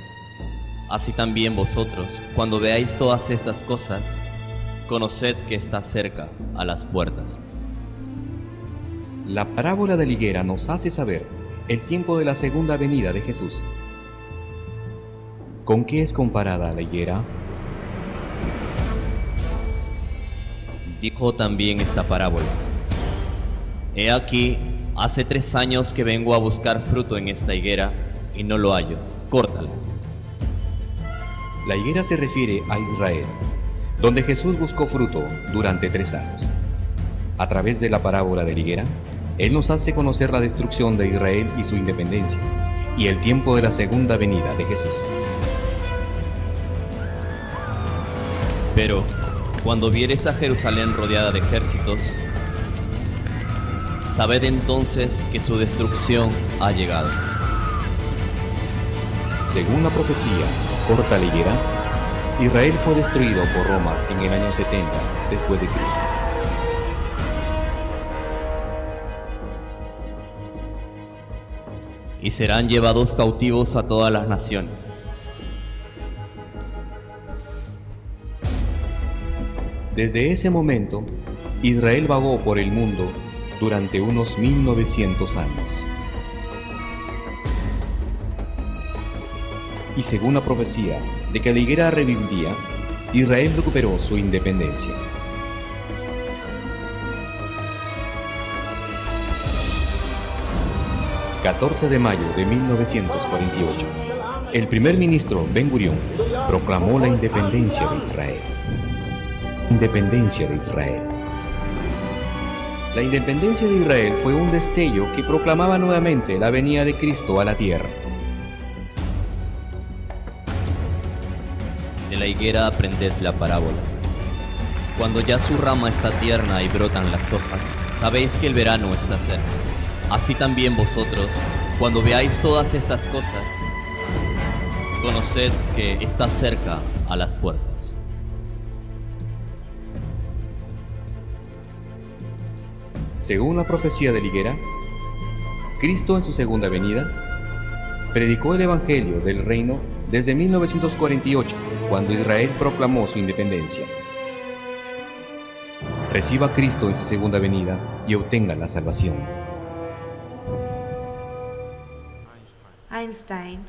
Así también vosotros, cuando veáis todas estas cosas, conoced que está cerca a las puertas. La parábola de la higuera nos hace saber el tiempo de la segunda venida de Jesús. ¿Con qué es comparada la higuera? Dijo también esta parábola. He aquí, hace 3 años que vengo a buscar fruto en esta higuera y no lo hallo. Córtala. La higuera se refiere a Israel, donde Jesús buscó fruto durante 3 años. A través de la parábola de la higuera, Él nos hace conocer la destrucción de Israel y su independencia, y el tiempo de la segunda venida de Jesús. Pero, cuando viereis a Jerusalén rodeada de ejércitos, sabed entonces que su destrucción ha llegado. Según la profecía corta la higuera, Israel fue destruido por Roma en el año 70 después de Cristo. Y serán llevados cautivos a todas las naciones. Desde ese momento, Israel vagó por el mundo durante unos 1900 años. Y según la profecía de que la higuera reviviría, Israel recuperó su independencia. El 14 de mayo de 1948, el primer ministro Ben Gurión proclamó la independencia de Israel. Independencia de Israel. La independencia de Israel fue un destello que proclamaba nuevamente la venida de Cristo a la tierra. De la higuera aprended la parábola. Cuando ya su rama está tierna y brotan las hojas, sabéis que el verano está cerca. Así también vosotros, cuando veáis todas estas cosas, conoced que está cerca a las puertas. Según la profecía de la higuera, Cristo en su segunda venida predicó el Evangelio del Reino desde 1948, cuando Israel proclamó su independencia. Reciba a Cristo en su segunda venida y obtenga la salvación. Einstein,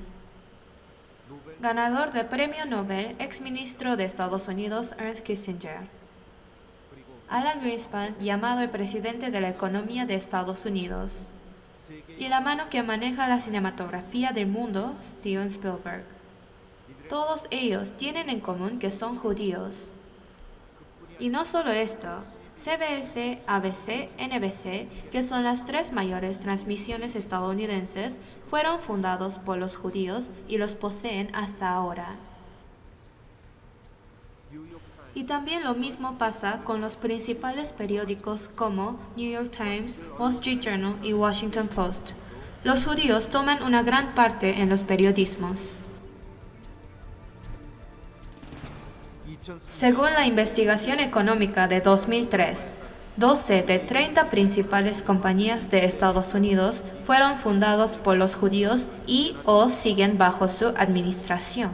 ganador del Premio Nobel, exministro de Estados Unidos Ernst Kissinger. Alan Greenspan, llamado el presidente de la economía de Estados Unidos. Y la mano que maneja la cinematografía del mundo, Steven Spielberg. Todos ellos tienen en común que son judíos. Y no solo esto, CBS, ABC, NBC, que son las 3 mayores transmisiones estadounidenses, fueron fundados por los judíos y los poseen hasta ahora. Y también lo mismo pasa con los principales periódicos como New York Times, Wall Street Journal y Washington Post. Los judíos toman una gran parte en los periodismos. Según la investigación económica de 2003, 12 de 30 principales compañías de Estados Unidos fueron fundados por los judíos y o siguen bajo su administración.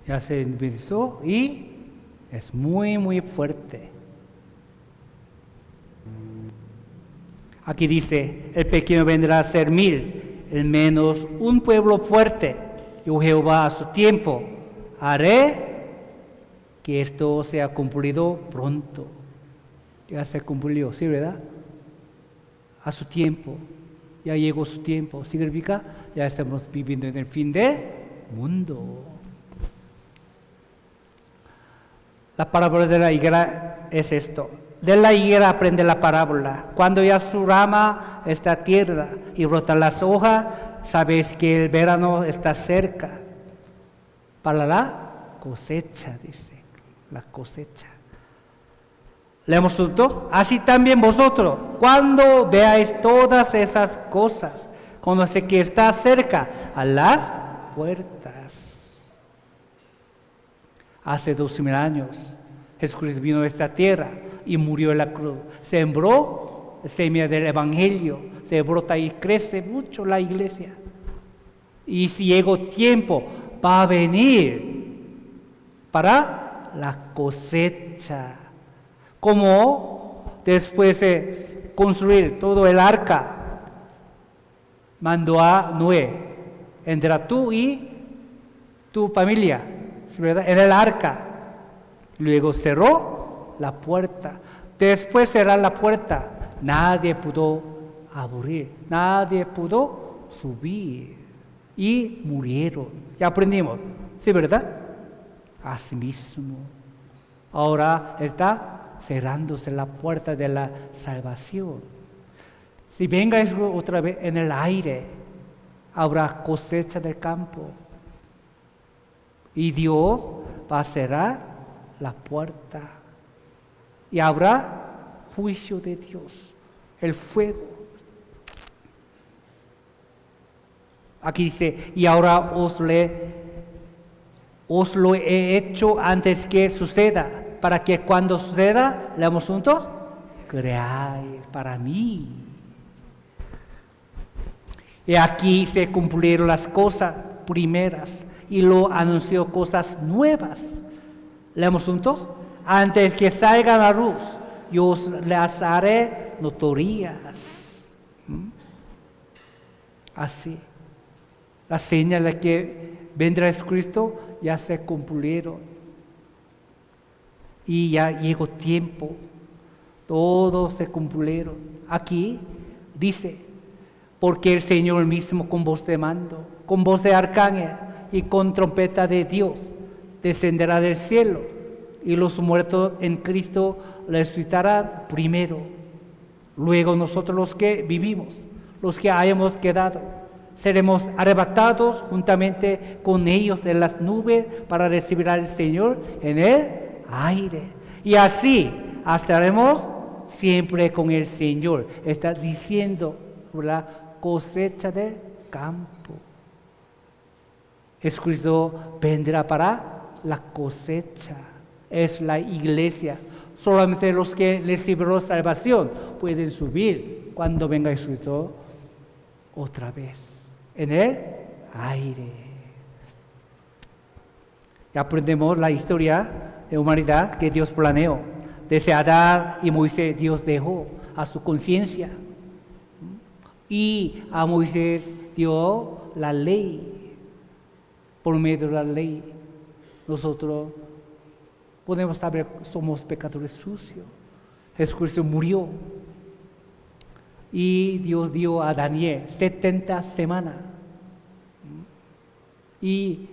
Ya se independizó y es muy, muy fuerte. Aquí dice, el pequeño vendrá a ser 1000, el menos un pueblo fuerte. Yo Jehová a su tiempo haré que esto sea cumplido pronto. Ya se cumplió, ¿sí, verdad? A su tiempo, ya llegó su tiempo. Significa, ya estamos viviendo en el fin del mundo. La parábola de la higuera es esto. De la higuera aprende la parábola. Cuando ya su rama está tierna y brotan las hojas, sabéis que el verano está cerca. Para la cosecha, dice, la cosecha. Leemos juntos. Así también vosotros, cuando veáis todas esas cosas, conoced que está cerca a las puertas. Hace 2000 años, Jesucristo vino a esta tierra y murió en la cruz. Sembró semilla del Evangelio, se brota y crece mucho la iglesia. Y si llegó tiempo, va a venir para la cosecha. Como después de construir todo el arca, mandó a Noé, entra tú y tu familia, ¿verdad?, en el arca. Luego cerró la puerta. Después cerrar la puerta, nadie pudo abrir, nadie pudo subir y murieron. Ya aprendimos, ¿sí, verdad? Así mismo. Ahora está cerrándose la puerta de la salvación. Si venga otra vez en el aire, habrá cosecha del campo. Y Dios va a cerrar la puerta. Y habrá juicio de Dios, el fuego. Aquí dice, y ahora os lo he hecho antes que suceda, para que cuando suceda, leamos juntos, creáis para mí. Y aquí se cumplieron las cosas primeras y lo anunció cosas nuevas. Leamos juntos. Antes que salgan a luz, yo os las haré notorias. Así. Las señales que vendrá Cristo ya se cumplieron. Y ya llegó tiempo. Todos se cumplieron. Aquí dice, porque el Señor mismo con voz de mando, con voz de arcángel y con trompeta de Dios, descenderá del cielo. Y los muertos en Cristo resucitarán primero. Luego nosotros los que vivimos, los que hayamos quedado, seremos arrebatados juntamente con ellos de las nubes para recibir al Señor en el aire. Y así estaremos siempre con el Señor. Está diciendo la cosecha del campo. Jesucristo vendrá para la cosecha. Es la iglesia. Solamente los que recibieron salvación pueden subir cuando venga Jesucristo otra vez en el aire. Y aprendemos la historia de humanidad que Dios planeó. Desde Adán y Moisés, Dios dejó a su conciencia. Y a Moisés dio la ley. Por medio de la ley, nosotros podemos saber que somos pecadores sucios. Jesucristo murió. Y Dios dio a Daniel 70 semanas. Y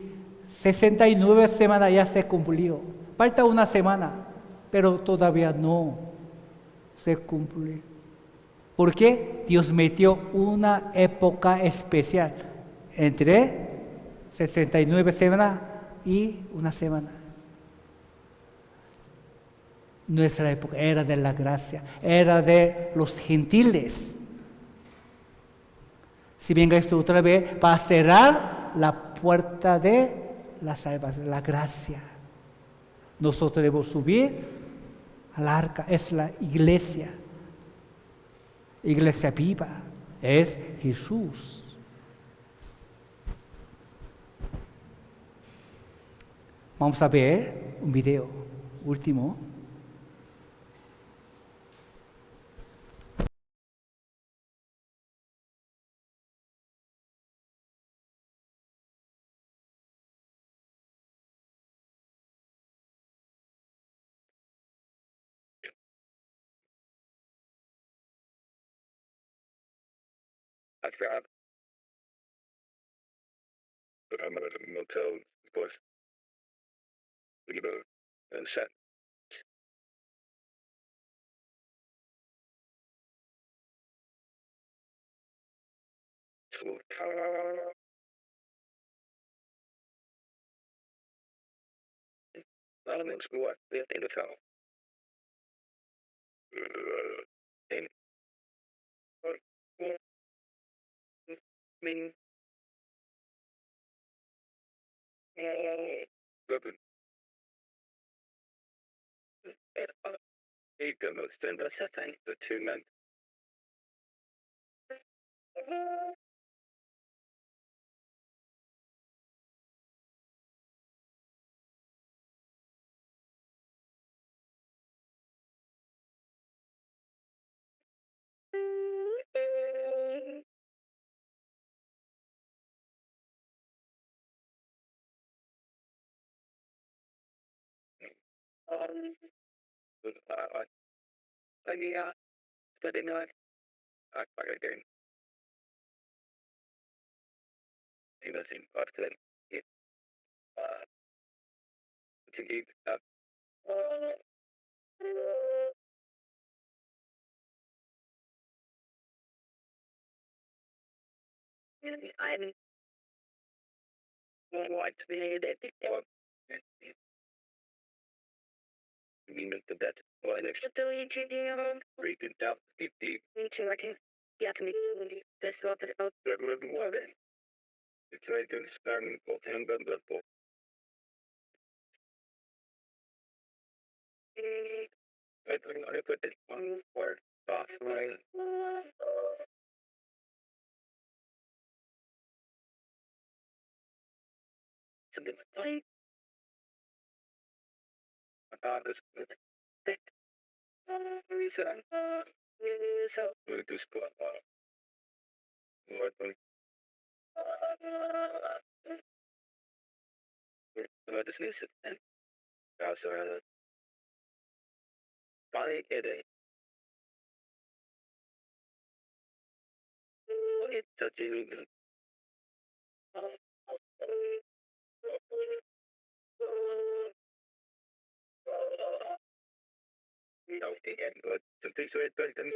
69 semanas ya se cumplió. Falta una semana, pero todavía no se cumple. ¿Por qué? Dios metió una época especial entre 69 semanas y una semana. Nuestra época era de la gracia, era de los gentiles. Si venga esto otra vez, va a cerrar la puerta de la salvación, la gracia. Nosotros debemos subir al arca, es la iglesia viva, es Jesús. Vamos a ver un video último. I found but I'm at a motel, of course. We get a set. So, let's go up there in the town. And mean, Logan, he can send us a thank the 2 men. Yeah, but you know, I again. Anything but then it to keep up. I don't want to be that. Meaning to that. Well, if breaking down 50. Me too, I can. Yeah, can be. That's what the out. That would be what it. It's like a starting for 10 gun for. I think I put it one word off line. Something like this. Thick. Reason. So. We do spot. What? What is this? And also, body it. It's touching. No, again, good. Something so it doesn't.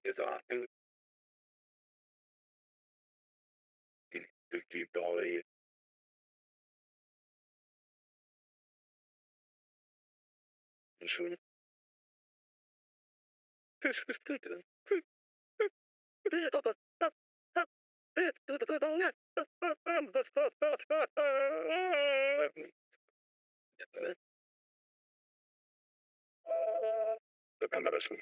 It's often to keep all the insurance. Look, I'm not a swim.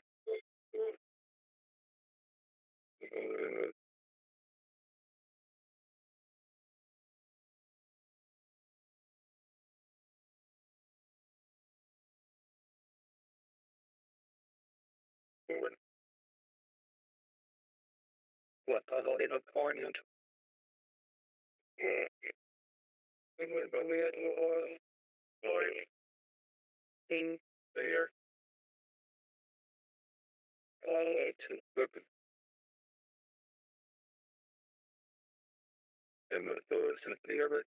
What a little ornament. In there. Look. And the doors in the other.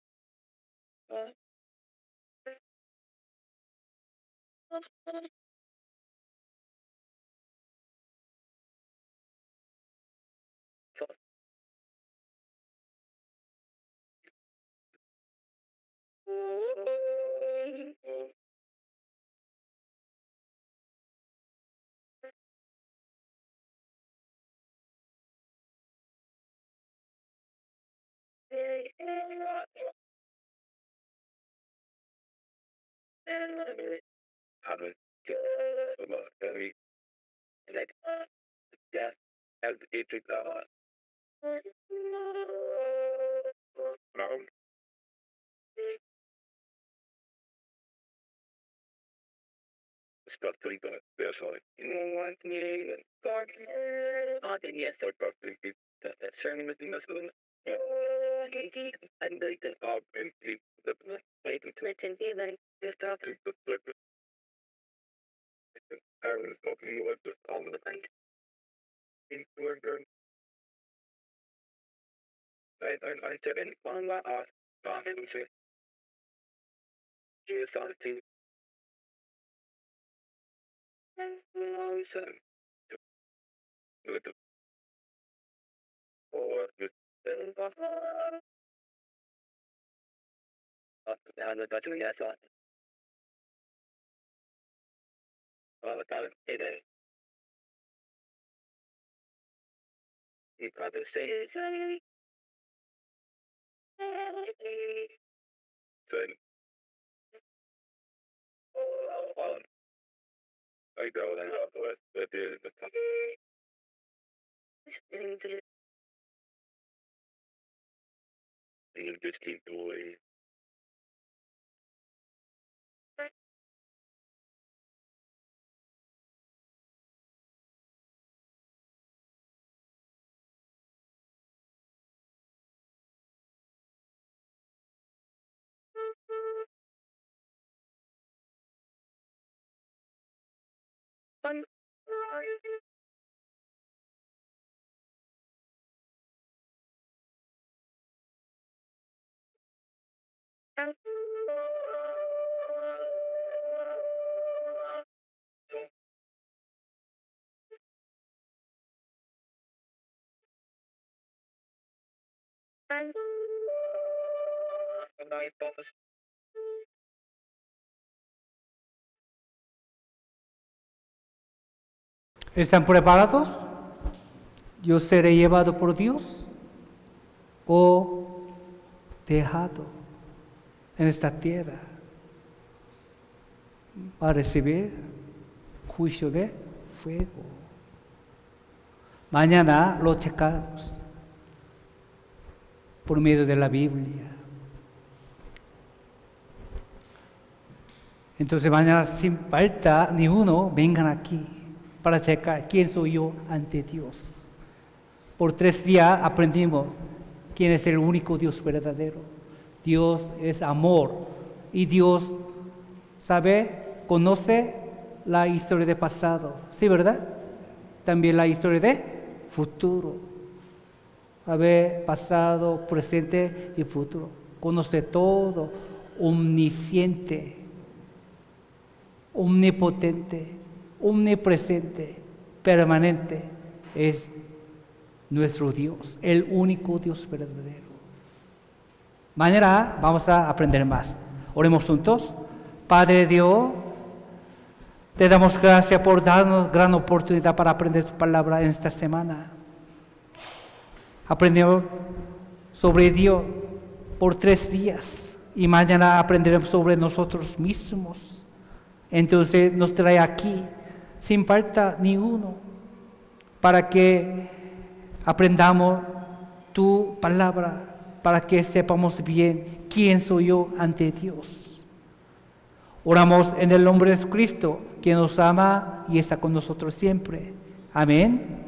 Haven't about every like death as it is round. Start to go there, sorry. You want me to talk? Yes, or talk to that certain within the school. And they can all in the plate and twitching even. Just talk to the flip. I was talking about the all the thing. In London, I said any one my art. I would say, she is on the team. I said, with the or the and the battery I thought. It is. You got to say it. Thing. I go then with the you just keep going. ¿Están preparados? ¿Yo seré llevado por Dios o dejado en esta tierra para recibir juicio de fuego? Mañana lo checamos por medio de la Biblia. Entonces mañana sin falta ni uno vengan aquí para checar quién soy yo ante Dios. Por 3 días aprendimos quién es el único Dios verdadero. Dios es amor y Dios conoce la historia del pasado, ¿sí, verdad? También la historia de futuro. Sabe pasado, presente y futuro. Conoce todo, omnisciente, omnipotente, omnipresente, permanente, es nuestro Dios, el único Dios verdadero. Mañana vamos a aprender más. Oremos juntos. Padre Dios, te damos gracias por darnos gran oportunidad para aprender tu palabra en esta semana. Aprendemos sobre Dios por 3 días y mañana aprenderemos sobre nosotros mismos. Entonces nos trae aquí sin falta ni uno para que aprendamos tu palabra, para que sepamos bien quién soy yo ante Dios. Oramos en el nombre de Cristo, quien nos ama y está con nosotros siempre. Amén.